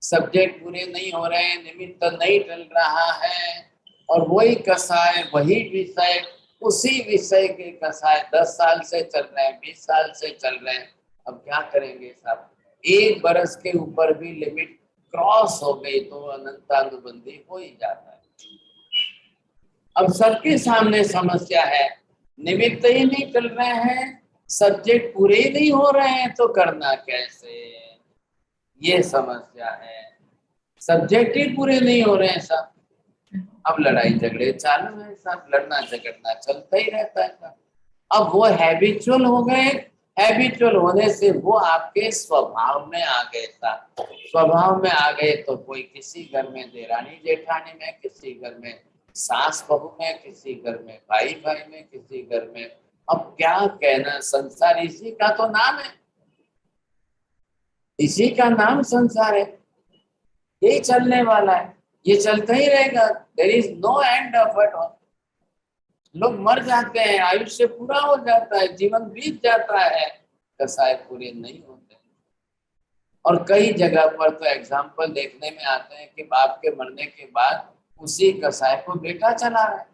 Speaker 1: सब्जेक्ट पूरे नहीं हो रहे हैं, निमित्त नहीं चल रहा है, और वही कसाय वही विषय, उसी विषय के कसाय 10 साल से चल रहे हैं, 20 साल से चल रहे हैं। अब क्या करेंगे साहब, 1 बरस के ऊपर भी लिमिट क्रॉस हो गई तो अनंतानुबंधी हो ही जाता है। अब सबके सामने समस्या है, निमित्त ही नहीं चल रहे हैं, सब्जेक्ट पूरे ही नहीं हो रहे हैं, तो करना कैसे, ये समस्या है। सब्जेक्ट ही पूरे नहीं हो रहे हैं सब, अब लड़ाई झगड़े चालू है सब, लड़ना झगड़ना चलता ही रहता है सब। अब वो हैबिचुअल हो गए, हैबिचुअल होने से वो आपके स्वभाव में आ गए था। स्वभाव में आ गए तो कोई किसी घर में देरानी जेठानी में, किसी घर में सास बहू में, किसी घर में भाई भाई में, किसी घर में, अब क्या कहना, संसार इसी का तो नाम है, इसी का नाम संसार है, यही चलने वाला है, ये चलता ही रहेगा। There is no end of it all. लोग मर जाते हैं, आयुष्य पूरा हो जाता है, जीवन बीत जाता है, कसाय पूरे नहीं होते। और कई जगह पर तो एग्जाम्पल देखने में आते हैं कि बाप के मरने के बाद उसी कसाय को बेटा चला रहा है।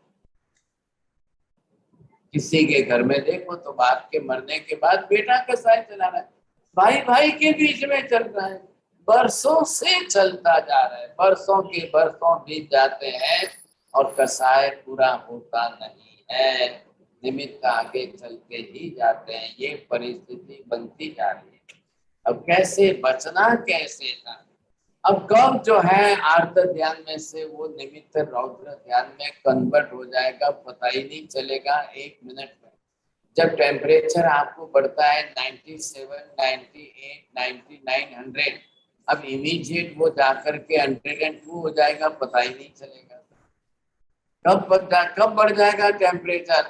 Speaker 1: किसी के घर में देखो तो बाप के मरने के बाद बेटा कसाय चला रहा है, भाई भाई के बीच में चल रहा है, बरसों से चलता जा रहा है, बरसों के बरसों बीत जाते हैं और कसाय पूरा होता नहीं है, निमित्त आगे चलते ही जाते हैं, ये परिस्थिति बनती जा रही है। अब कैसे बचना, कैसे था। अब कब जो है आर्त ध्यान में से वो निमित्त रौद्र ध्यान में कन्वर्ट हो जाएगा पता ही नहीं चलेगा, 1 मिनट में। जब टेम्परेचर आपको बढ़ता है 97, 98, 99, 100, अब इमीडिएट वो जाकर के 102 हो जाएगा, पता ही नहीं चलेगा। कब बढ़ जाएगा टेम्परेचर,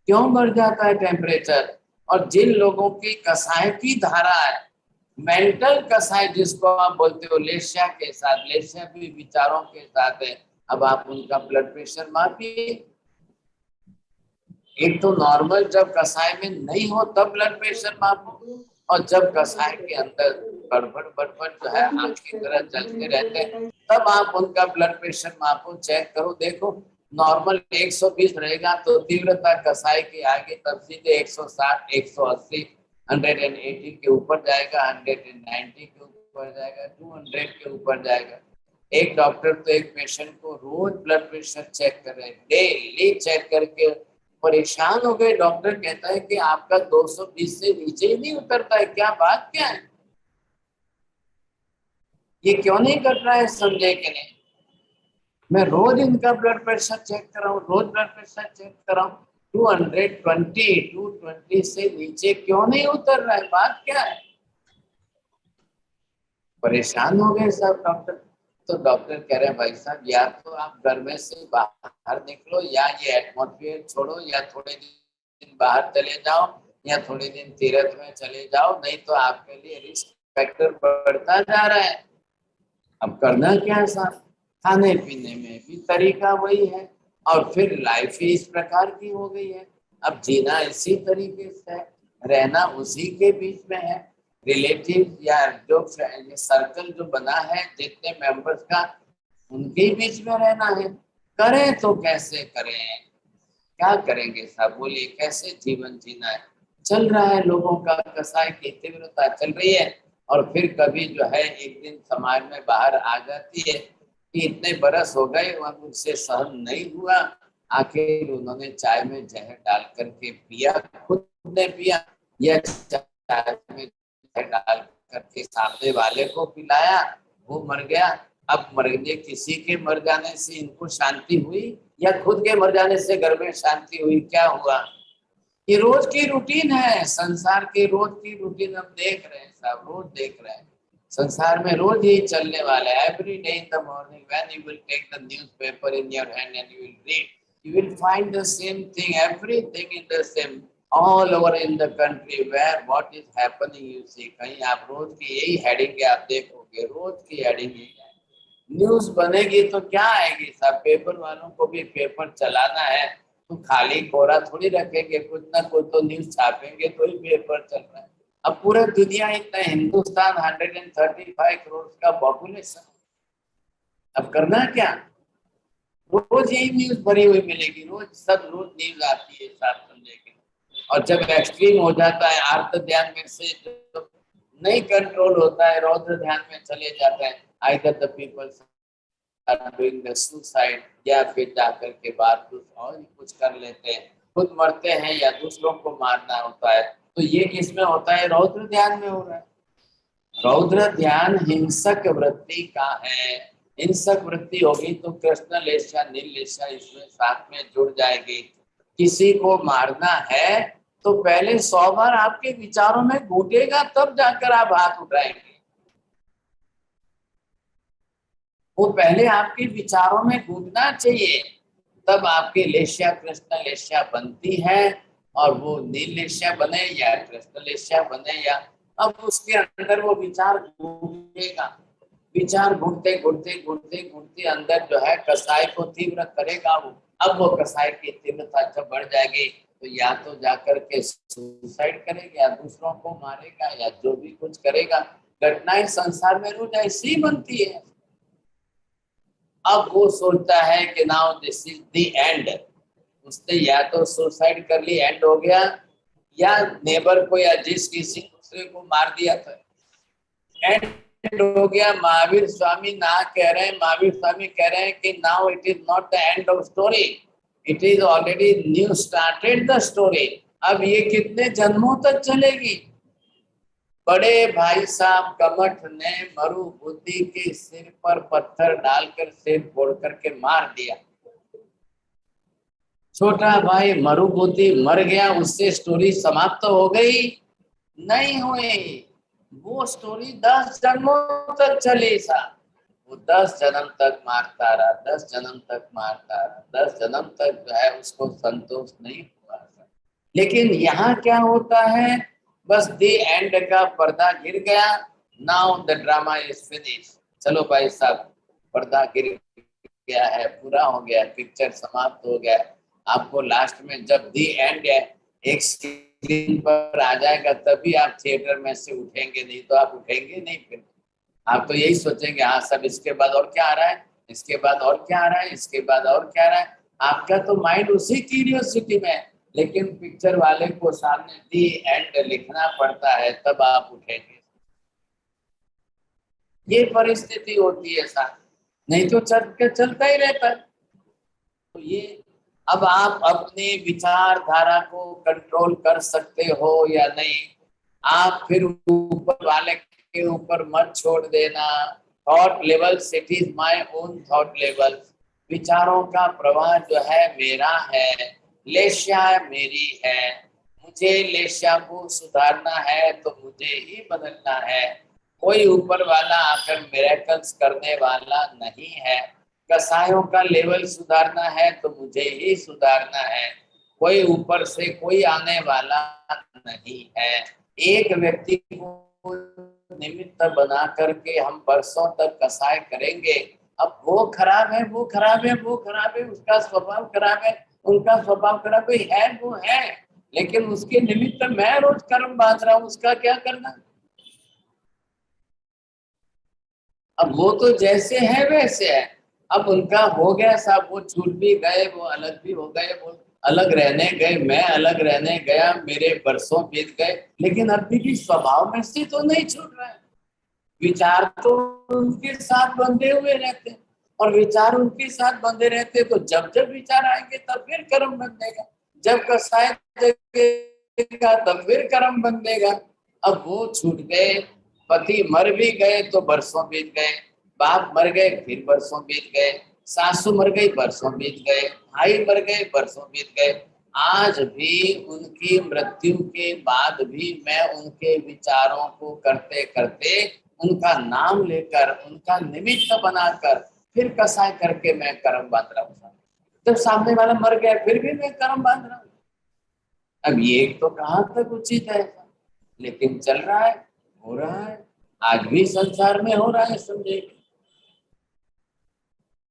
Speaker 1: क्यों बढ़ जाता है टेम्परेचर। और जिन लोगों की कसाय की धारा है, मेंटल कसाय जिसको आप बोलते हो, लेस्या के साथ, लेस्या भी विचारों के साथ है, अब आप उनका ब्लड प्रेशर मापिए। एक तो नॉर्मल जब कसाय में नहीं हो तब ब्लड प्रेशर मापो, और जब कसाय के अंदर गड़बड़ बड़बड़ जो है आग की तरह जलते रहते हैं तब आप उनका ब्लड प्रेशर मापो, चेक करो, देखो नॉर्मल 120 रहेगा तो तीव्रता कसाय के आगे तब सीधे 160, 180, 180 के ऊपर जाएगा, 190 के ऊपर जाएगा, 200 के ऊपर जाएगा। एक डॉक्टर तो एक पेशेंट को रोज ब्लड प्रेशर चेक कर रहे हैं, डेली चेक करके परेशान हो गए। डॉक्टर कहता है कि आपका 220 से नीचे ही नहीं उतरता है, क्या बात क्या है, ये क्यों नहीं कर रहा है, समझे कि नहीं। मैं रोज इनका ब्लड प्रेशर चेक कर रहा हूँ, रोज ब्लड प्रेशर चेक कर रहा हूँ, 220 से नीचे क्यों नहीं उतर रहा है, बात क्या है। परेशान हो गए सब डॉक्टर। तो डॉक्टर कह रहे हैं भाई साहब, या तो आप घर में से बाहर निकलो, या ये एटमॉस्फेयर छोड़ो, या थोड़े दिन बाहर चले जाओ, या थोड़े दिन तीर्थ में चले जाओ, नहीं तो आपके लिए रिस्क फैक्टर बढ़ता जा रहा है। अब करना क्या है साहब, खाने पीने में भी तरीका वही है, और फिर लाइफ ही इस प्रकार की हो गई है। अब जीना इसी तरीके से है, रहना उसी के बीच में है, रिलेटिव या जो सर्कल जो बना है जितने मेंबर्स का, उनके बीच में रहना है। करें तो कैसे करें, क्या करेंगे साहब, बोलिए कैसे जीवन जीना है। चल रहा है लोगों का कसाय की तीव्रता चल रही है, और फिर कभी जो है एक दिन समाज में बाहर आ जाती है कि इतने बरस हो गए वह मुझसे सहन नहीं हुआ, आखिर उन्होंने चाय में जहर डाल करके पिया, खुद ने पिया, या चाय में जहर डाल करके सामने वाले को पिलाया, वो मर गया। अब मरने किसी के मर जाने से इनको शांति हुई, या खुद के मर जाने से घर में शांति हुई, क्या हुआ। ये रोज की रूटीन है, संसार की रोज की रूटीन हम देख रहे हैं साहब, रोज देख रहे हैं। संसार में रोज ही चलने वाला है। Every day in the morning when you will take the newspaper in your hand and you will read, you will find the same thing, everything in the same, all over in the country where what is happening you see। कहीं आप रोज की यही heading आप देखोगे, रोज की heading ही है। News बनेगी तो क्या आएगी साहब, पेपर वालों को भी पेपर चलाना है तो खाली कोरा थोड़ी रखेंगे, कुछ ना कुछ तो न्यूज छापेंगे तो ही पेपर चल रहा है। अब पूरा दुनिया इतना, हिंदुस्तान 135 करोड़ का पॉपुलेशन, अब करना क्या, रोज यही न्यूज भरी हुई मिलेगी, रोज सब रोज न्यूज आती है साथ, समझेंगे। और जब एक्सट्रीम हो जाता है आर्त ध्यान में से, जब नहीं कंट्रोल होता है, रौद्र ध्यान में चले जाते हैं, either the people are doing the suicide, या फिर जाकर के बाद कुछ कर लेते हैं, खुद मरते हैं या दूसरों को मारना होता है। तो ये किसमें होता है? रौद्र ध्यान में हो रहा है। रौद्र ध्यान हिंसक वृत्ति का है। हिंसक वृत्ति होगी तो कृष्ण लेशा नील लेशा इसमें साथ में जुड़ जाएगी। किसी को मारना है तो पहले 100 बार आपके विचारों में घूटेगा, तब जाकर आप हाथ उठाएंगे। वो पहले आपके विचारों में घूटना चाहिए, तब आपकी लेशा कृष्ण लेशा बनती है। और वो नील लेशा बने या कृष्ण लेशा बने, या अब उसके अंदर वो विचार घूटेगा। विचार घूटते घूटते घूटते घूटते अंदर जो है कसाय को तीव्र करेगा वो। अब वो कसाय की तीव्रता जब बढ़ जाएगी तो या तो जाकर के सुसाइड करेगा या दूसरों को मारेगा या जो भी कुछ करेगा। घटनाएं संसार में रोज ऐसी बनती है। अब वो सोचता है कि now this is the end. उसने या तो सुसाइड कर ली, एंड हो गया, या नेबर को या जिस किसी दूसरे को मार दिया था, एंड हो गया। महावीर स्वामी ना कह रहे हैं, महावीर स्वामी कह रहे हैं कि now it is not the end of story, it is already knew started the story. अब ये कितने जन्मों तक चलेगी? बड़े भाई साहब कमठ ने मरु बुद्धि के सिर पर पत्थर डालकर सिर फोड़ करके मार दिया। छोटा भाई मरु बुद्धि मर गया, उससे स्टोरी समाप्त हो गई? नहीं हुई। वो स्टोरी 10 जन्मों तक चली साहब। वो 10 जन्म तक मारता रहा, 10 जन्म तक मारता रहा, 10 जन्म तक जो है उसको संतोष नहीं हुआ। लेकिन यहाँ क्या होता है? बस दी एंड का पर्दा गिर गया। Now the drama is finish. चलो भाई साहब, पर्दा गिर गया है, पूरा हो गया, पिक्चर समाप्त हो गया। आपको लास्ट में जब दी एंड है एक स्क्रीन पर आ जाएगा तभी आप थिएटर में से उठेंगे, नहीं तो आप उठेंगे नहीं। फिर आप तो यही सोचेंगे हाँ सब इसके बाद और क्या आ रहा है, इसके बाद और क्या आ रहा है, इसके बाद और क्या आ रहा है। आपका तो माइंड उसी क्यूरियोसिटी में है। लेकिन पिक्चर वाले को सामने दी एंड लिखना पड़ता है, तब आप उठेंगे। ये परिस्थिति होती है साथ, नहीं तो चलता ही रहता है। तो ये अब आप अपने विचारधारा को कंट्रोल कर सकते हो या नहीं, आप फिर ऊपर वाले के ऊपर मत छोड़ देना। Thought level, it is my own thought level. विचारों का प्रवाह जो है मेरा है, लेशा मेरी है। मुझे लेशा को सुधारना है तो मुझे ही बदलना है। कोई ऊपर वाला आकर मिरेकल्स करने वाला नहीं है। कसायों का लेवल सुधारना है तो मुझे ही सुधारना है। कोई ऊपर से कोई आने वाला नहीं है। एक व्यक्ति को निमित्त बना करके हम बरसों तक कसाय करेंगे। अब वो खराब है, वो खराब है, वो खराब है, उसका स्वभाव खराब है, उनका स्वभाव खराब है, वो है। लेकिन उसके निमित्त मैं रोज कर्म बांध रहा हूँ, उसका क्या करना? अब वो तो जैसे है वैसे है। अब उनका हो गया साहब, वो छूट भी गए, वो अलग भी हो गए, वो अलग रहने गए, मैं अलग रहने गया, मेरे बरसों बीत गए, लेकिन अभी भी स्वभाव में से तो नहीं छूट रहा है। विचार तो उनके साथ बंधे हुए रहते, और विचार उनके साथ बंधे रहते तो जब जब विचार आएंगे तब फिर कर्म बंधेगा, जब कसाय देगा तब फिर कर्म बंधेगा। अब वो छूट गए, पति मर भी गए तो बरसों बीत गए, बाप मर गए फिर बरसों बीत गए, सासू मर गई बरसों बीत गए, भाई मर गए बरसों बीत गए। आज भी उनकी मृत्यु के बाद भी मैं उनके विचारों को करते करते, उनका नाम लेकर, उनका निमित्त बनाकर फिर कसाय करके मैं कर्म बांध रहा हूँ। जब सामने वाला मर गया फिर भी मैं कर्म बांध रहा हूँ। अब ये तो कहाँ तक उचित है, लेकिन चल रहा है, हो रहा है, आज भी संसार में हो रहा है, समझे।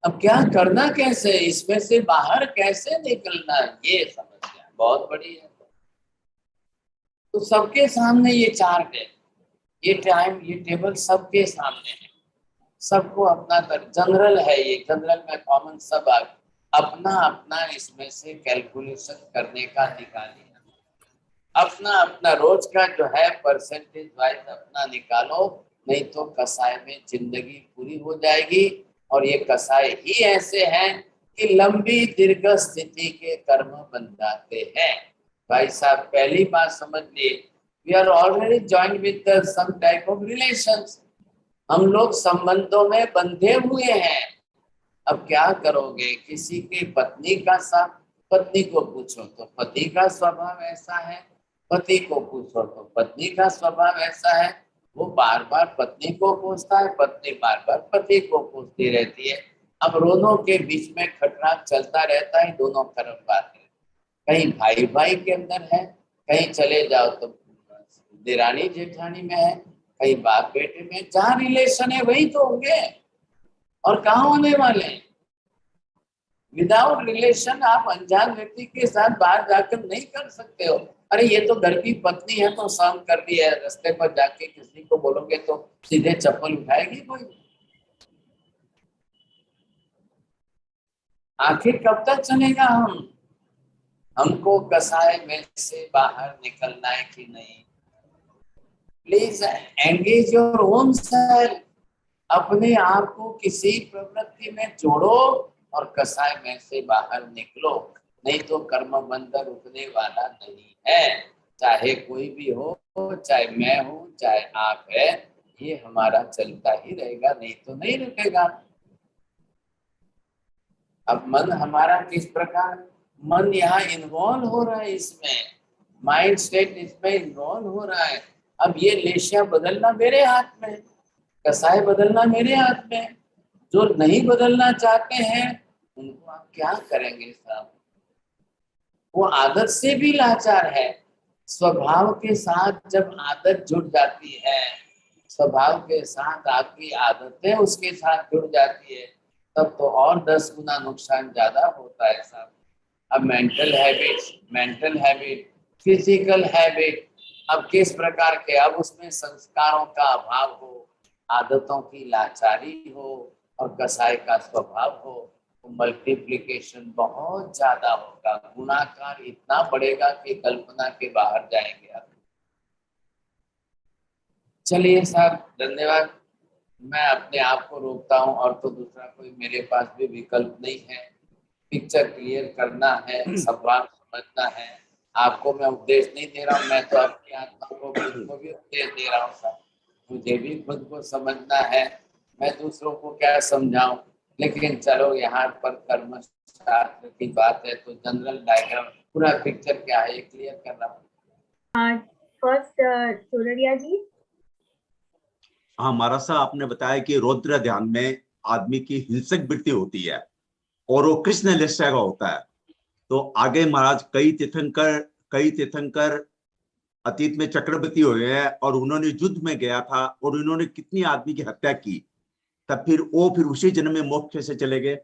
Speaker 1: अब क्या करना, कैसे इसमें से बाहर कैसे निकलना, ये समस्या बहुत बड़ी है। तो सबके सामने ये चार्ट है, ये टाइम, ये टेबल सबके सामने है, सबको अपना जनरल है, ये जनरल में कॉमन सब अपना अपना इसमें से कैलकुलेशन करने का निकालिए, अपना अपना रोज का जो है परसेंटेज वाइज अपना निकालो। नहीं तो कसाय में जिंदगी पूरी हो जाएगी। और ये कसाय ही ऐसे हैं कि लंबी दीर्घ स्थिति के कर्म बन जाते हैं। भाई साहब पहली बात समझ लिए, we are already joined with some type of relations, हम लोग संबंधों में बंधे हुए हैं। अब क्या करोगे, किसी की पत्नी का साथ, पत्नी को पूछो तो पति का स्वभाव ऐसा है, पति को पूछो तो पत्नी का स्वभाव ऐसा है। वो बार बार पत्नी को पूछता है, पत्नी बार बार पति को पूछती रहती है। अब दोनों के बीच में खटराक चलता रहता है, दोनों कर्म बातें, कहीं भाई भाई के अंदर है, कहीं चले जाओ तो देरानी जेठानी में है, कहीं बाप बेटे में, जहाँ रिलेशन है वही तो होंगे, और कहाँ होने वाले हैं। विदाउट रिलेशन आप अनजान व्यक्ति के साथ बाहर जाकर नहीं कर सकते हो। अरे ये तो घर की पत्नी है तो सहन कर ली है, रास्ते पर जाके किसी को बोलोगे तो सीधे चप्पल उठाएगी कोई? आखिर कब तक चलेगा? हमको कसाय में से बाहर निकलना है कि नहीं? Please engage your own self, अपने आप को किसी प्रवृत्ति में जोड़ो और कसाय में से बाहर निकलो, नहीं तो कर्म बंधन रुकने वाला नहीं है। चाहे कोई भी हो, चाहे मैं हूँ, चाहे आप है, ये हमारा चलता ही रहेगा, नहीं तो नहीं रुकेगा। अब मन हमारा किस प्रकार, मन यहाँ इन्वॉल्व हो रहा है, इसमें माइंड स्टेट इसमें इन्वॉल्व हो रहा है। अब ये लेशिया बदलना मेरे हाथ में, कसाय बदलना मेरे हाथ में। जो नहीं बदलना चाहते हैं उनको आप क्या करेंगे साहब? वो आदत से भी लाचार है। स्वभाव के साथ जब आदत जुड़ जाती है, स्वभाव के साथ आपकी आदतें उसके साथ जुड़ जाती है, तब तो और 10 गुना नुकसान ज्यादा होता है साहब। अब मेंटल हैबिट, फिजिकल हैबिट, अब किस प्रकार के, अब उसमें संस्कारों का अभाव हो, आदतों की लाचारी हो और कसाय का स्वभाव हो, तो मल्टीप्लिकेशन बहुत ज्यादा होगा, गुणाकार इतना बढ़ेगा कि कल्पना के बाहर जाएंगे आप। चलिए साहब, धन्यवाद। मैं अपने आप को रोकता हूँ, और तो दूसरा कोई मेरे पास भी विकल्प नहीं है। पिक्चर क्लियर करना है, सवाल समझना है। आपको मैं उपदेश नहीं दे रहा हूँ, मैं तो अपनी आत्मा को खुद को भी उपदेश दे रहा हूँ साहब। मुझे भी खुद को समझना है, मैं दूसरों को क्या समझाऊं। लेकिन चलो यहाँ पर कर्म शास्त्र की बात है तो जनरल डायग्राम, पूरा पिक्चर क्या है ये क्लियर कर रहा हूँ।
Speaker 7: फर्स्ट चोररिया जी।
Speaker 8: हाँ महाराज साहब, आपने बताया कि रौद्र ध्यान में आदमी की हिंसक वृत्ति होती है और वो कृष्ण निष्ठा का होता है। तो आगे महाराज कई तीर्थंकर अतीत में चक्रवर्ती हुए हैं और उन्होंने युद्ध में गया था और उन्होंने कितनी आदमी की हत्या की, तब फिर उसी जन्म में मोक्ष से चले गए।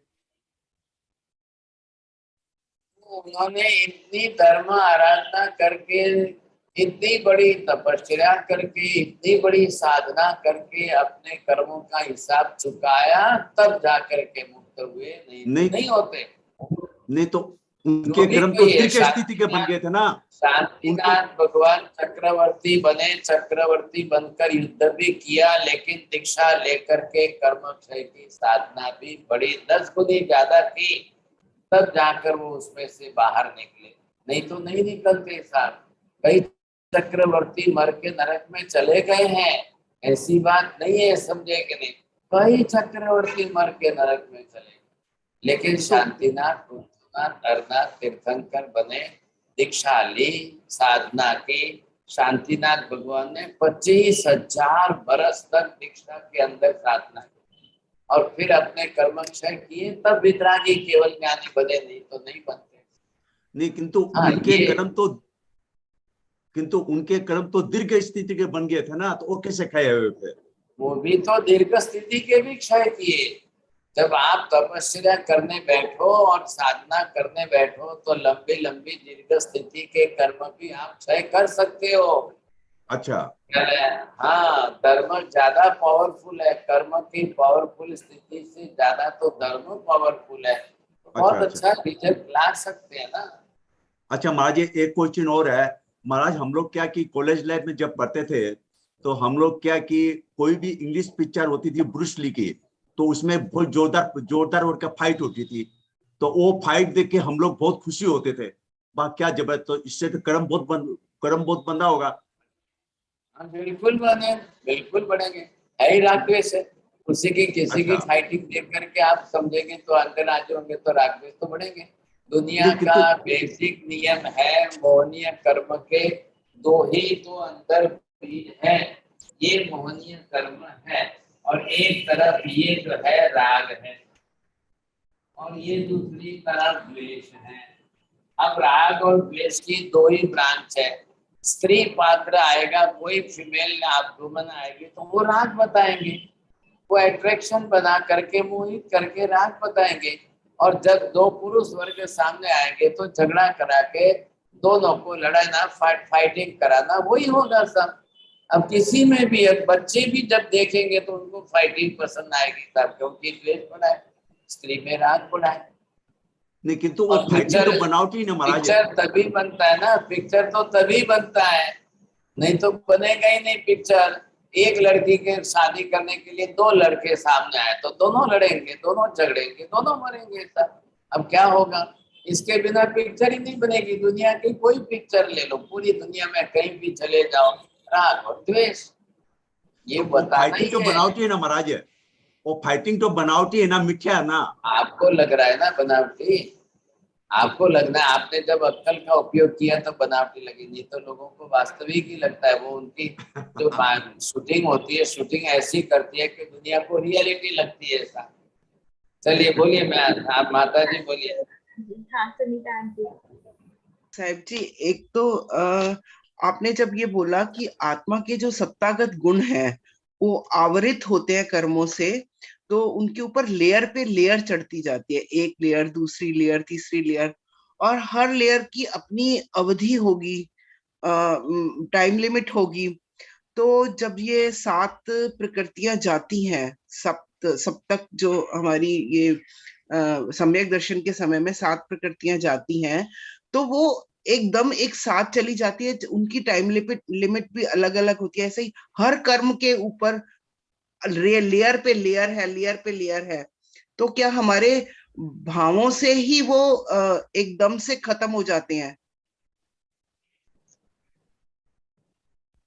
Speaker 1: उन्होंने इतनी धर्म आराधना करके, इतनी बड़ी तपस्या करके, इतनी बड़ी साधना करके अपने कर्मों का हिसाब चुकाया, तब जाकर के मुक्त हुए, नहीं होते।
Speaker 8: नहीं तो उनके कर्म तो दीर्घ स्थिति के बन गए थे ना।
Speaker 1: शांतिनाथ भगवान चक्रवर्ती बने, चक्रवर्ती बनकर युद्ध भी किया, लेकिन दीक्षा लेकर के कर्म क्षय की साधना भी बड़ी 10 गुनी ज्यादा की, तब जाकर वो उसमें से बाहर निकले, नहीं तो नहीं निकलते साहब। कई चक्रवर्ती मर के नरक में चले गए हैं, ऐसी बात नहीं है, समझे कि नहीं? कई चक्रवर्ती मर के नरक में चले, लेकिन शांतिनाथ अरनाथ तीर्थंकर बने, दीक्षा ली, साधना की। शांतिनाथ भगवान ने 25,000 बरस तक दीक्षा के अंदर साधना की और फिर अपने कर्म क्षय किए, तब वितरागी केवल ज्ञानी बने, नहीं तो नहीं बनते।
Speaker 8: नहीं, किंतु उनके कर्म तो दीर्घ स्थिति के बन गए थे ना, तो वो कैसे क्षय हुए थे? वो
Speaker 1: भी तो दीर्घ स्थिति के भी क्षय किए। जब आप तपस्या करने बैठो और साधना करने बैठो तो लंबी लंबी दीर्घ स्थिति के कर्म भी आप क्षय कर सकते हो।
Speaker 8: अच्छा,
Speaker 1: हाँ, धर्म ज्यादा पावरफुल है, कर्म की पावरफुल स्थिति से ज्यादा तो धर्म पावरफुल है। बहुत अच्छा रिजल्ट ला सकते हैं ना।
Speaker 8: अच्छा महाराज, एक क्वेश्चन और है महाराज। हम लोग क्या कि कॉलेज लाइफ में जब पढ़ते थे तो हम लोग क्या कि कोई भी इंग्लिश पिक्चर होती थी ब्रूस ली की, तो उसमें बहुत जोरदार उनका फाइट होती थी, तो वो फाइट देख के हम लोग बहुत खुशी होते थे। वाह क्या जबरदस्त, तो इससे तो कर्म बहुत बंदा होगा।
Speaker 1: हाँ बिल्कुल बने, बिल्कुल बनेंगे। है ही राग द्वेष है, उसी की किसी की
Speaker 8: अच्छा।
Speaker 1: फाइटिंग देख करके आप समझेंगे तो अंदर राज होंगे तो राग द्वेष तो बढ़ेंगे। दुनिया
Speaker 8: नहीं,
Speaker 1: का
Speaker 8: किंतु
Speaker 1: बेसिक नियम है मोहनीय कर्म के दो ही तो अंदर बीज है, ये मोहनीय कर्म है और एक तरफ ये जो है राग है और ये दूसरी तरफ द्वेष है। अब राग और द्वेष की दो ही ब्रांच है। स्त्री पात्र आएगा, कोई फीमेल आप वुमन आएगी तो वो राग बताएंगे, वो अट्रैक्शन बना करके मोहित करके राग बताएंगे। और जब दो पुरुष वर्ग सामने आएंगे तो झगड़ा करा के दोनों को लड़ाना, फाइटिंग कराना, वही होगा सब। अब किसी में भी बच्चे भी जब देखेंगे तो उनको फाइटिंग पसंद आएगी तब, क्योंकि द्वेष बढ़ा है, स्त्री में राग बढ़ा है।
Speaker 8: नहीं, किंतु वो
Speaker 1: और
Speaker 8: फाइटिंग तो बनावटी ना महाराज।
Speaker 1: पिक्चर तभी बनता है ना, पिक्चर तो तभी बनता है, नहीं तो बनेगा ही नहीं पिक्चर। एक लड़की के शादी करने के लिए दो लड़के सामने आए तो दोनों लड़ेंगे, दोनों झगड़ेंगे, दोनों मरेंगे सब। अब क्या होगा, इसके बिना पिक्चर ही नहीं बनेगी। दुनिया की कोई पिक्चर ले लो, पूरी दुनिया में कहीं भी चले जाओ, राग और द्वेष ये
Speaker 8: तो वो
Speaker 1: बताना
Speaker 8: फाइटिंग
Speaker 1: ही
Speaker 8: तो
Speaker 1: है।
Speaker 8: बनावटी है ना महाराज, वो फाइटिंग तो बनावटी है ना, मिथ्या है ना।
Speaker 1: आपको लग रहा है ना बनावटी, आपको लगना है, आपने जब अक्कल का उपयोग किया तो बनावटी लगी, नहीं तो लोगों को वास्तविक ही लगता है। वो उनकी जो शूटिंग होती है, शूटिंग ऐसी करती है कि दुनिया को रियलिटी लगती है ऐसा। चलिए बोलिए, मैं आप माता जी बोलिए।
Speaker 7: हाँ सुनीता आंटी।
Speaker 9: साहिब जी, एक तो आपने जब ये बोला कि आत्मा के जो सत्तागत गुण हैं वो आवरित होते हैं कर्मों से, तो उनके ऊपर लेयर पे लेयर चढ़ती जाती है, एक लेयर, दूसरी लेयर, तीसरी लेयर, और हर लेयर की अपनी अवधि होगी, टाइम लिमिट होगी। तो जब ये 7 प्रकृतियां जाती हैं, सप्तक जो हमारी ये सम्यक दर्शन के समय में 7 प्रकृतियां जाती हैं, तो वो एकदम एक साथ चली जाती है, उनकी टाइम लिमिट भी अलग अलग होती है। ऐसे ही हर कर्म के ऊपर लेयर पे लेयर है, लेयर पे लेयर है। तो क्या हमारे भावों से ही वो एकदम से खत्म हो जाते हैं?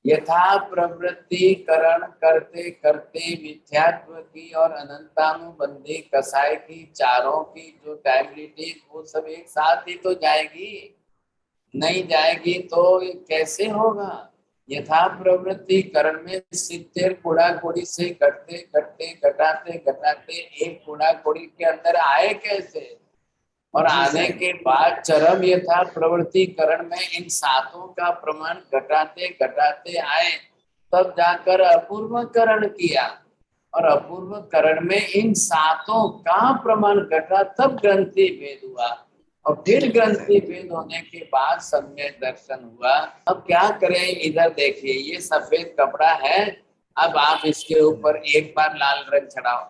Speaker 1: यथा प्रवृत्ति करण करते करते मिथ्यात्व की और अनंतानुबंधी कसाय की, चारों की जो टाइमलिटी, वो सब एक साथ ही तो जाएगी, नहीं जाएगी तो ये कैसे होगा। यथा प्रवृत्ति करण में सिद्धेर कूड़ा कोड़ी से कटते कटते घटाते घटाते एक कूड़ा कोड़ी के अंदर आए कैसे, और आने के बाद चरम यथा प्रवृत्तिकरण में इन सातों का प्रमाण घटाते घटाते आए, तब जाकर अपूर्वकरण किया, और अपूर्वकरण में इन सातों का प्रमाण घटा, तब ग्रंथि भेद हुआ, और फिर ग्रंथि भेद होने के बाद सम्यक दर्शन हुआ। अब क्या करें, इधर देखिए ये सफेद कपड़ा है, अब आप इसके ऊपर एक बार लाल रंग चढ़ाओ,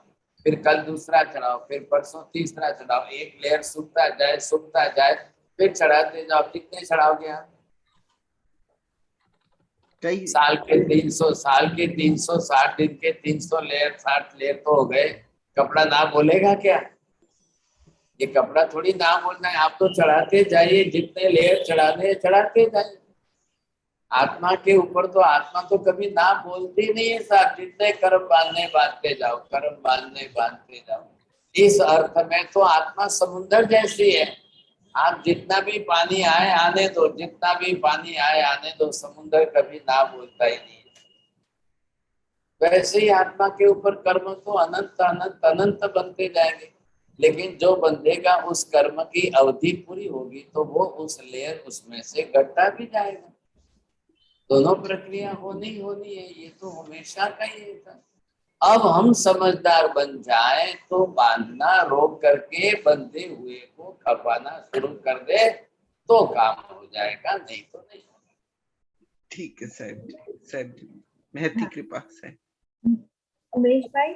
Speaker 1: फिर कल दूसरा चढ़ाओ, फिर परसों तीसरा चढ़ाओ, एक लेयर सूखता जाए, फिर चढ़ाते जाओ। कितने चढ़ाओगे आप? साल के 360 दिन के 300 लेयर, 60 लेयर तो हो गए। कपड़ा ना बोलेगा क्या? ये कपड़ा थोड़ी ना बोलना है, आप तो चढ़ाते जाइए, जितने लेयर चढ़ाने चढ़ाते जाइए। आत्मा के ऊपर तो आत्मा तो कभी ना बोलती नहीं है साहब, जितने कर्म बांधने बांधते जाओ, कर्म बांधने बांधते जाओ। इस अर्थ में तो आत्मा समुद्र जैसी है, आप जितना भी पानी आए आने दो, जितना भी पानी आए आने दो, समुद्र कभी ना बोलता ही नहीं। वैसे ही आत्मा के ऊपर कर्म तो अनंत अनंत अनंत बनते जाएंगे, लेकिन जो बंधेगा उस कर्म की अवधि पूरी होगी तो वो उस लेयर उसमें से घटता भी जाएगा। दोनों प्रक्रिया होनी है, ये तो हमेशा का ही था। अब हम समझदार बन जाए तो बांधना रोक करके बंधे हुए को खपाना शुरू कर दे तो काम हो जाएगा, नहीं तो नहीं होगा।
Speaker 9: ठीक है साहब जी, महती कृपा से।
Speaker 7: उमेश भाई।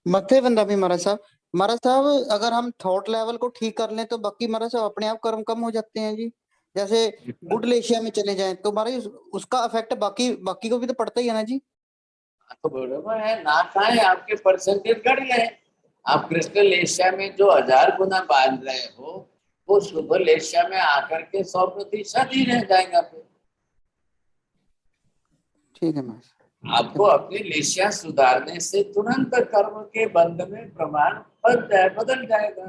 Speaker 10: मथे बंदा भी महाराज साहब, अगर हम थॉट लेवल को ठीक कर लें तो बाकी महाराज साहब अपने आप कर्म कम हो जाते हैं जी। जैसे गुड लेशिया में चले जाएं तो महाराज उसका इफेक्ट बाकी बाकी को भी तो पड़ता ही है ना जी।
Speaker 1: तो बरोबर है ना, खाए आपके परसेंटेज घट गए। आप क्रिस्टल एशिया में जो 1000 गुना बांध रहे हो वो शुभ एशिया में आकर के 100% ही रह जाएगा फिर।
Speaker 10: ठीक है महाराज।
Speaker 1: आपको अपनी लेशिया सुधारने से तुरंत कर्म के बंध में प्रमाण बदल जाएगा।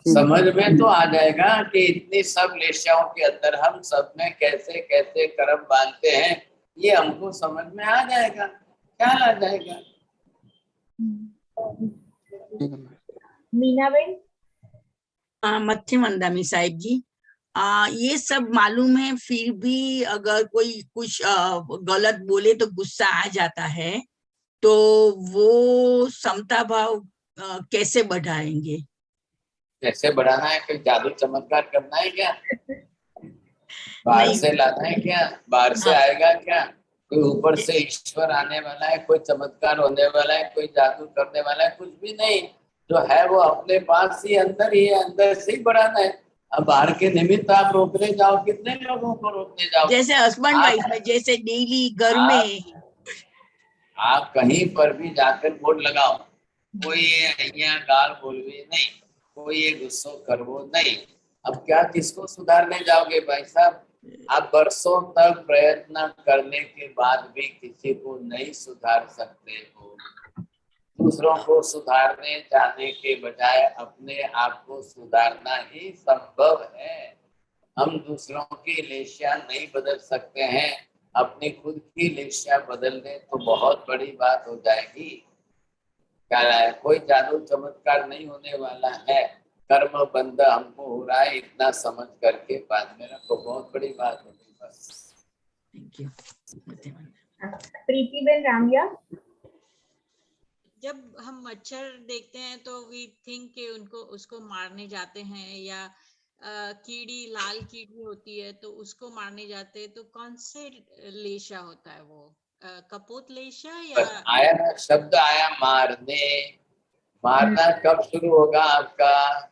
Speaker 1: समझ में तो आ जाएगा कि इतनी सब लेशियाओं के अंदर हम सब में कैसे कैसे कर्म बांधते हैं, ये हमको समझ में आ जाएगा, ख्याल आ जाएगा।
Speaker 7: मीनाबेन।
Speaker 5: मध्यम अंदामी साहिब जी, ये सब मालूम है, फिर भी अगर कोई कुछ गलत बोले तो गुस्सा आ जाता है, तो वो समता भाव कैसे बढ़ाएंगे?
Speaker 1: कैसे बढ़ाना है? कोई जादू चमत्कार करना है क्या? बाहर से लाना है क्या? बाहर से आएगा क्या? कोई ऊपर से ईश्वर आने वाला है, कोई चमत्कार होने वाला है, कोई जादू करने वाला है? कुछ भी नहीं, जो है वो अपने पास ही अंदर ही है, अंदर से ही बढ़ाना है। अब बाहर के निमित्त आप रोकने जाओ, कितने लोगों को रोकने जाओ?
Speaker 5: जैसे हस्बैंड वाइफ में, जैसे डेली घर में
Speaker 1: आप कहीं पर भी जाकर बोर्ड लगाओ, कोई यहाँ गाल बोलवे नहीं, कोई ये गुस्सो करवो नहीं। अब क्या किसको सुधारने जाओगे भाई साहब? आप बरसों तक प्रयत्न करने के बाद भी किसी को नहीं सुधार सकते हो। दूसरों को सुधारने जाने के बजाय अपने आप को सुधारना ही संभव है। हम दूसरों की लेशिया नहीं बदल सकते हैं, अपनी खुद की लेशिया बदल दें तो बहुत बड़ी बात हो जाएगी। क्या है, कोई जादू चमत्कार नहीं होने वाला है, कर्म बंद हमको हो रहा है, इतना समझ करके बाद में रखो, बहुत बड़ी बात होगी बस।
Speaker 5: Thank you.
Speaker 7: प्रीतिबेन रामिया।
Speaker 11: जब हम मच्छर देखते हैं तो वी थिंक कि उनको उसको मारने जाते हैं, या कीड़ी, लाल कीड़ी होती है तो उसको मारने जाते हैं, तो कौन से लेशा होता है वो? कपोत लेशा या
Speaker 1: आया ना शब्द आया मारने। मारना कब शुरू होगा आपका?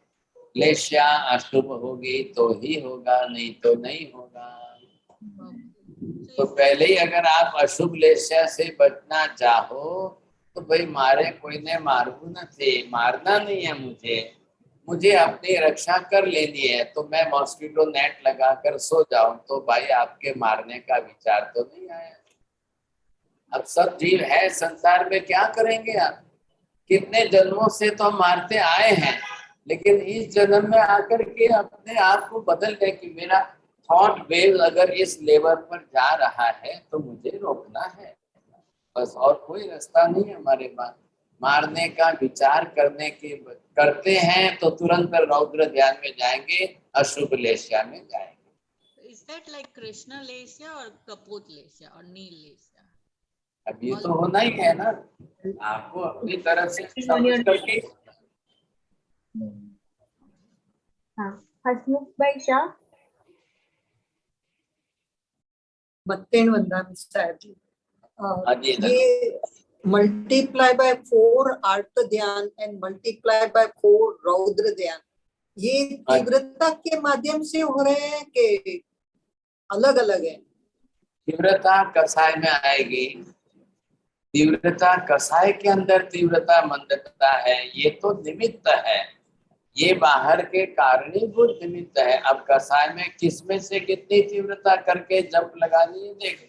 Speaker 1: लेशा अशुभ होगी तो ही होगा, नहीं तो नहीं होगा। तो पहले ही अगर आप अशुभ लेशा से बचना चाहो तो भाई मारे कोई ने मारू न थे, मारना नहीं है मुझे अपनी रक्षा कर लेनी है, तो मैं मॉस्किटो नेट लगाकर सो जाऊं तो भाई आपके मारने का विचार तो नहीं आया। अब सब जीव है संसार में, क्या करेंगे आप? कितने जन्मों से तो हम मारते आए हैं, लेकिन इस जन्म में आकर के अपने आप को बदल गए कि मेरा थॉट वेव अगर इस लेवल पर जा रहा है तो मुझे रोकना है, बस। और कोई रास्ता नहीं है हमारे पास। मारने का विचार करते हैं तो तुरंत रौद्र ध्यान में जाएंगे, अशुभ लेशिया में जाएंगे।
Speaker 11: इज दैट लाइक कृष्ण लेशिया और कपोत लेशिया और नील लेशिया?
Speaker 1: अब ये तो होना ही है ना, आपको अपनी तरफ से समझ करके।
Speaker 7: हसमुख भाई शाह।
Speaker 12: मत्तेन वंदना साहब जी, ये मल्टीप्लाई बाय 4 आर्त ध्यान एंड मल्टीप्लाई बाय 4 रौद्र ध्यान, ये तीव्रता के माध्यम से हो रहे हैं कि अलग अलग है?
Speaker 1: तीव्रता कसाय में आएगी, तीव्रता कसाय के अंदर तीव्रता मंदता है, ये तो निमित्त है, ये बाहर के कारणीभूत निमित्त है। अब कसाय में किसमें से कितनी तीव्रता करके जप लगानी है देख।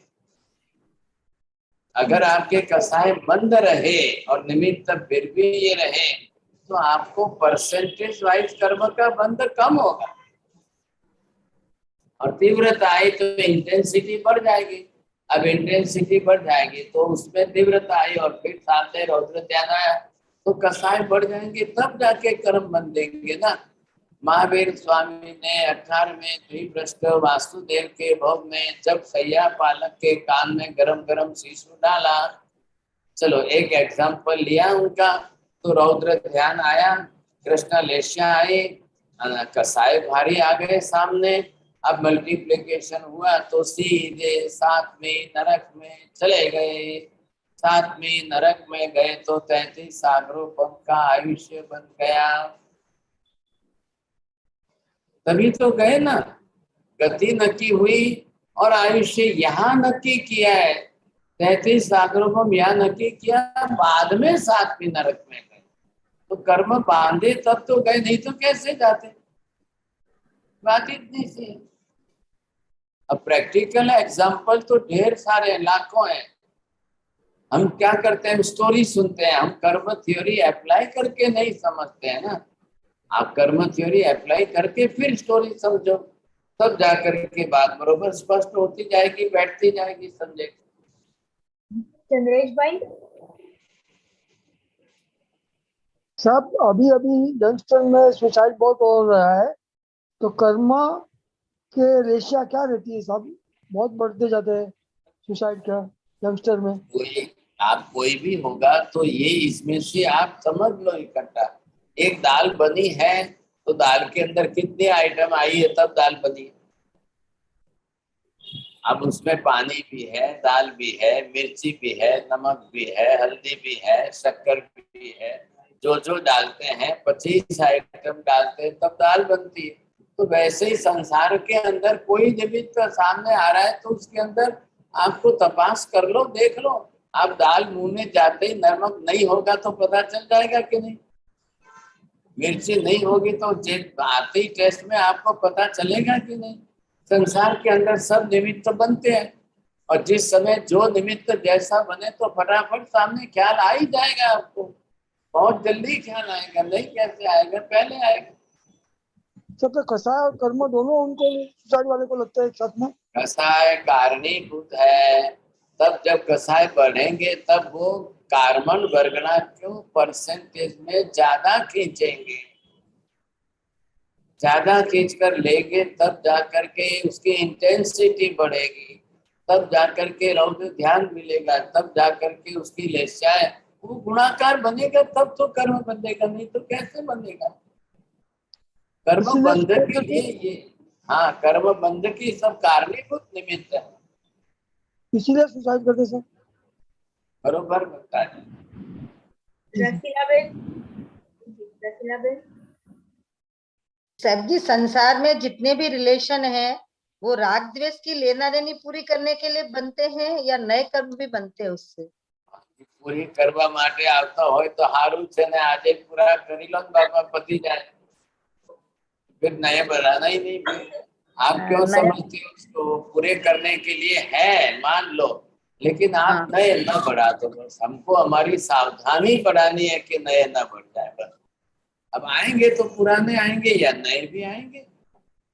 Speaker 1: अगर आपके कसाय मंद रहे और निमित्त फिर भी ये रहे तो आपको परसेंटेज वाइज कर्म का बंध कम होगा, और तीव्रता आई तो इंटेंसिटी बढ़ जाएगी। अब इंटेंसिटी बढ़ जाएगी तो उसमें तीव्रता आई और फिर साथ में रौद्र ध्यान आया तो कसाय बढ़ जाएंगे, तब जाके कर्म बंधेंगे ना। महावीर स्वामी ने 18वें द्विभ्रष्ट वासुदेव के भोग में जब सैया पालक के कान में गरम गरम शीशु डाला, चलो एक एग्जाम्पल लिया उनका, तो रौद्र ध्यान आया, कृष्ण लेशिया आए, कसाय भारी आ गए सामने। अब मल्टीप्लिकेशन हुआ तो सीधे 7वें नरक में चले गए। 7वें नरक में गए तो 33 सागरों का आयुष्य बन गया। तभी तो गए ना, गति नक्की हुई और आयुष्य यहाँ नक्की किया है, 33 सागरों यहाँ नक्की किया, बाद में 7वीं नरक में गए। तो कर्म बांधे तब तो गए, नहीं तो कैसे जाते? बात इतनी सी है। अब प्रैक्टिकल एग्जाम्पल तो ढेर सारे हैं, लाखों हैं। हम क्या करते हैं, स्टोरी सुनते हैं, हम कर्म थ्योरी अप्लाई करके नहीं समझते हैं ना। आप कर्म थ्योरी अप्लाई करके फिर स्टोरी समझो, तब जाकर के बात बरोबर स्पष्ट होती जाएगी, बैठती जाएगी, समझेगी।
Speaker 7: चंद्रेश भाई।
Speaker 13: सब अभी अभी यंगस्टर में सुसाइड बहुत हो रहा है, तो कर्मा के रेशिया क्या रहती है साहब? बहुत बढ़ते जाते हैं सुसाइड का यंगस्टर में।
Speaker 1: आप कोई भी होगा तो ये इसमें से आप समझ लो इकट्ठा। एक दाल बनी है तो दाल के अंदर कितने आइटम आई है तब दाल बनी है। अब उसमें पानी भी है, दाल भी है, मिर्ची भी है, नमक भी है, हल्दी भी है, शक्कर भी है, जो जो डालते हैं 25 आइटम डालते हैं तब दाल बनती है। तो वैसे ही संसार के अंदर कोई निमित्त सामने आ रहा है तो उसके अंदर आपको तपास कर लो, देख लो। आप दाल मुंह में जाते ही नमक नहीं होगा तो पता चल जाएगा कि नहीं, मिर्ची नहीं होगी तो आते ही टेस्ट में आपको पता चलेगा कि नहीं। संसार के अंदर सब निमित्त बनते हैं और जिस समय जो निमित्त जैसा बने तो फटाफट सामने ख्याल आ ही जाएगा आपको, बहुत जल्दी ख्याल आएगा, नहीं कैसे आएगा, पहले आएगा।
Speaker 13: सब तो कसाय और कर्म दोनों उनको सुसाइड वाले को लगता है एक साथ में।
Speaker 1: कसाय कारणीभूत है, तब जब कसाय बढ़ेंगे तब वो कार्बन वर्गना क्यों परसेंटेज में ज्यादा खींचेंगे, ज्यादा खींच कर लेंगे तब जाकर के उसकी इंटेंसिटी बढ़ेगी, तब जाकर के रौद्र ध्यान मिलेगा, तब जाकर के उसकी लेशाएं वो गुणाकार बनेगा, तब तो कर्म बंधेगा, नहीं तो कैसे बंधेगा। कर्म बंध के लिए ये, हाँ, कर्म बंध की सब कारणीभूत निमित्त है,
Speaker 13: इसीलिए सुसाइड करते सर।
Speaker 1: बरोबर बनता है।
Speaker 14: साहब जी, संसार में जितने भी रिलेशन हैं वो राग द्वेष की लेना देनी पूरी करने के लिए बनते हैं या नए कर्म भी बनते हैं उससे?
Speaker 1: पूरी करवा माटे आवता होय तो हारू छे ने आजे पूरा करी लो बाबा पति जाए, फिर नए बनाना ही नहीं। आप क्यों समझते हो उसको पूरे करने के लिए है, मान लो, लेकिन आप नए न बढ़ा दो बस। हमको हमारी सावधानी बढ़ानी है कि नए न बढ़ जाए बस। अब आएंगे तो पुराने आएंगे या नए भी आएंगे।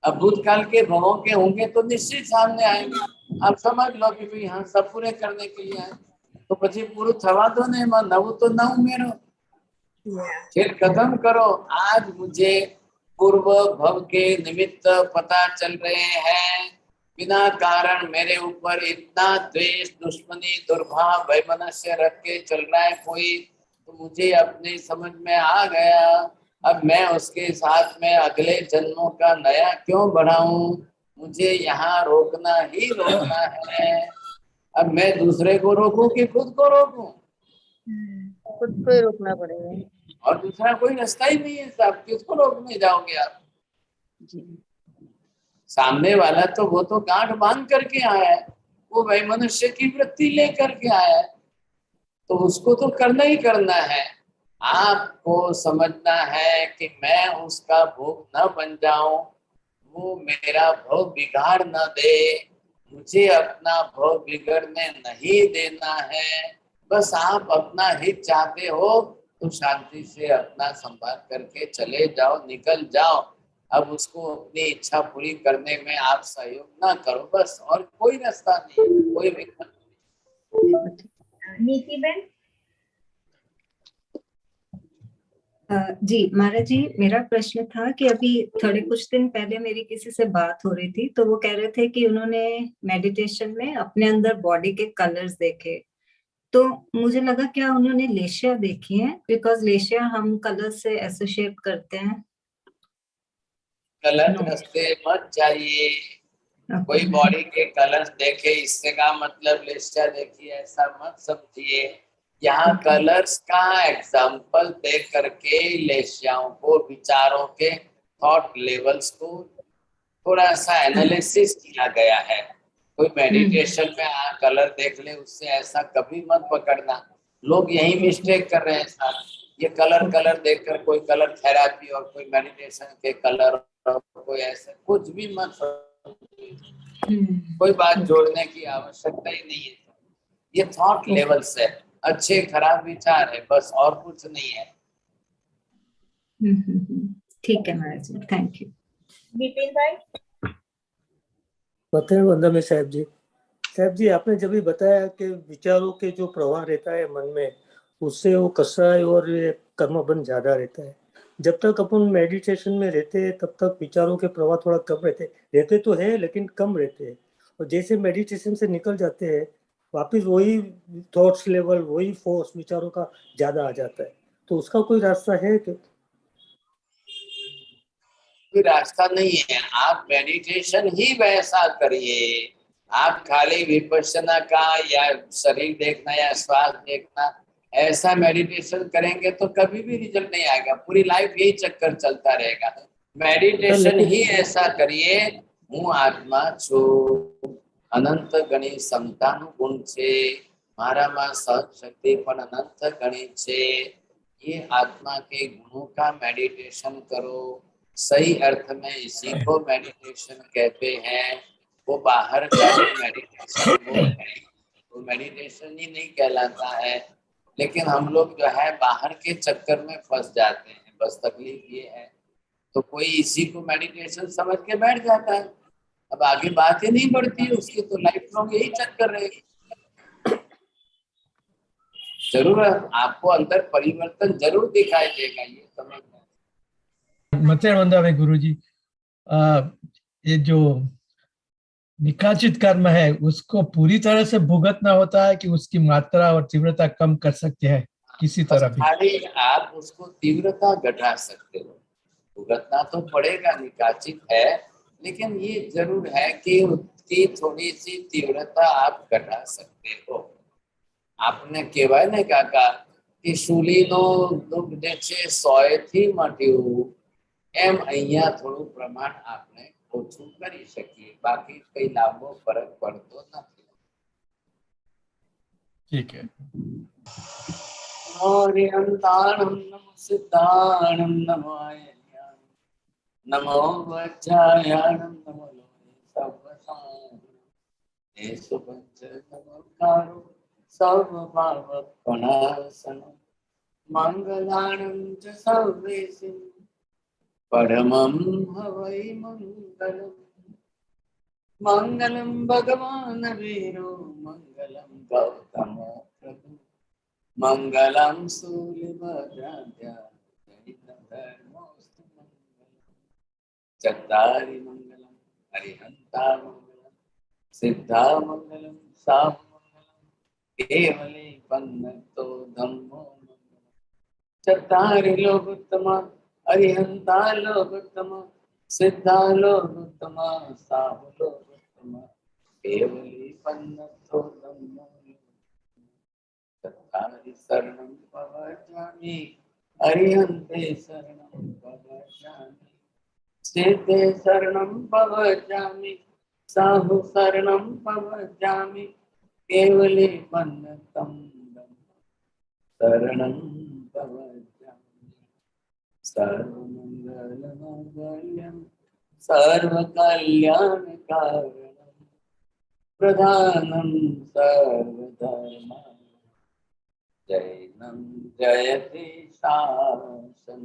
Speaker 1: अब भूतकाल के भवों के होंगे तो निश्चित सामने आएंगे। आप समझ लो कि भाई हाँ सब पूरे करने के लिए आए, तो પછી પૂરું થવા દો ને, એમાં નવું તો ન ઉમેરો, फिर खत्म करो। आज मुझे पूर्व भव के निमित्त पता चल रहे हैं, बिना कारण मेरे ऊपर इतना द्वेष, दुश्मनी, दुर्भाव, वैमनस्य रख के चल रहा है कोई, तो मुझे अपने समझ में आ गया। अब मैं उसके साथ में अगले जन्मों का नया क्यों बढ़ाऊं, मुझे यहाँ रोकना ही रोकना है। अब मैं दूसरे को रोकूं कि खुद को रोकूं?
Speaker 14: खुद को ही रोकना पड़ेगा,
Speaker 1: और दूसरा कोई रास्ता ही नहीं है साहब। किसको रोकने जाओगे आप? सामने वाला तो वो तो गांठ बांध करके आया है, वो भाई मनुष्य की वृत्ति लेकर के आया है, तो उसको तो करना ही करना है। आपको समझना है कि मैं उसका भोग न बन जाऊं, वो मेरा भोग बिगाड़ न दे, मुझे अपना भोग बिगड़ने नहीं देना है। बस आप अपना हित चाहते हो तो शांति से अपना संभाल करके चले जाओ, निकल जाओ। अब उसको अपनी इच्छा पूरी करने में आप सहयोग ना करो, बस। और कोई रास्ता नहीं, कोई विकल्प नहीं।
Speaker 7: नीति बेन।
Speaker 3: जी महाराज जी, मेरा प्रश्न था कि अभी थोड़े कुछ दिन पहले मेरी किसी से बात हो रही थी, तो वो कह रहे थे कि उन्होंने मेडिटेशन में अपने अंदर बॉडी के कलर्स देखे। तो मुझे लगा क्या उन्होंने लेशिया देखी है? बिकॉज लेशिया हम कलर से एसोसिएट करते हैं।
Speaker 1: गलत रास्ते मत जाइए। कोई बॉडी के कलर्स देखे इससे का मतलब लेशिया देखिए, ऐसा मत समझिए। यहाँ कलर्स का एग्जाम्पल दे करके लेशियाओं को, विचारों के थॉट लेवल्स को थोड़ा सा एनालिसिस किया गया है। कोई मेडिटेशन में कलर देख ले, उससे ऐसा कभी मत पकड़ना। लोग यही मिस्टेक कर रहे हैं साथ, ये कलर देखकर कोई कलर थेरापी और कोई मेडिटेशन के कलर और कोई ऐसा कुछ भी मत, कोई बात जोड़ने की आवश्यकता ही नहीं है। ये थॉट लेवल से अच्छे खराब विचार है बस, और कुछ नहीं है।
Speaker 3: ठीक है महाराज जी, थैंक यू।
Speaker 7: बिपिन भाई।
Speaker 15: वंदना में साहब जी आपने जब भी बताया कि विचारों के जो प्रवाह रहता है मन में, उससे वो कसाय और कर्म बंध ज्यादा रहता है। जब तक अपन मेडिटेशन में रहते हैं तब तक विचारों के प्रवाह थोड़ा कम रहते तो है लेकिन कम रहते हैं। और जैसे मेडिटेशन से निकल जाते हैं वापिस वही थॉट्स लेवल, वही फोर्स विचारों का ज्यादा आ जाता है। तो उसका कोई रास्ता है क्या?
Speaker 1: कोई रास्ता नहीं है, आप मेडिटेशन ही वैसा करिए। आप खाली विपश्यना का या शरीर देखना या श्वास देखना ऐसा मेडिटेशन करेंगे तो कभी भी रिजल्ट नहीं आएगा, पूरी लाइफ यही चक्कर चलता रहेगा। मेडिटेशन ही ऐसा करिए, हूँ आत्मा छू अनंत गणी समतानु गुण छे, मारामा सहज शक्ति पण अनंत गणी छे। ये आत्मा के गुणों का मेडिटेशन करो। सही अर्थ में इसी को मेडिटेशन कहते हैं। वो बाहर का जो मेडिटेशन वो मेडिटेशन ही नहीं कहलाता है। लेकिन हम लोग जो है बाहर के चक्कर में फंस जाते हैं, बस तकलीफ ये है। तो कोई इसी को मेडिटेशन समझ के बैठ जाता है, अब आगे बात ही नहीं बढ़ती है उसकी, तो लाइफ लॉन्ग यही चक्कर रहेगी। जरूर आपको अंदर परिवर्तन जरूर दिखाई देगा, ये समझना।
Speaker 16: मत्स्य वंदा में गुरु जी, ये जो निकाचित कर्म है उसको पूरी तरह से भुगतना होता है कि उसकी मात्रा और तीव्रता कम कर सकते हैं किसी तरह भी?
Speaker 1: खाली आप उसको तीव्रता घटा सकते हो, भुगतना तो पड़ेगा, निकाचित है, लेकिन ये जरूर है कि उसकी थोड़ी सी तीव्रता आप घटा सकते हो। आपने केवाय ने कहा कि शूलीनो दुख देशे 100 થી મટ્યું, એમ અહીંયા થોડું પ્રમાણ આપણે ઓછું કરી શકીએ, બાકી કઈ લાંબો ફરક પડતો નથી।
Speaker 16: ठीक है।
Speaker 1: हरिहंताणं नमो सिद्धाणं नमो आयन्याणं नमो वज्रायाणं नमो लोहे सर्वसारणं येषु पंच नमोकारो सर्वभावपणासनं मंगलाणं च सर्वेषु परमं हवै मंगलम्। मंगलम भगवान वीरो मंगलम गौतम प्रभु मंगलम सूर्यभद्राद्या धर्मोस्तु मंगलम। चत्तारि मंगलम हरिहंता मंगलम सिद्धा मंगलम साहु मंगलम केवले पन्नतो धम्मो मंगलम। चत्तारि लोकोत्तम हरिहंता लोकोत्तम सिद्धा लोकोत्तम साहु लोकोत्तम केवली पन्नतो धम्मो। चत्तारि शरणं प्रवचामि अरिहन्ते शरणं प्रवचामि सिद्धे शरणं प्रवचामि साहु शरणं प्रवचामि केवले पन्नतं शरणं प्रवचामि। सर्वमंगलमांगल्यं सर्वकल्याणकारणं प्रधानं सर्वधर्माणां जैनं जयति शासनं।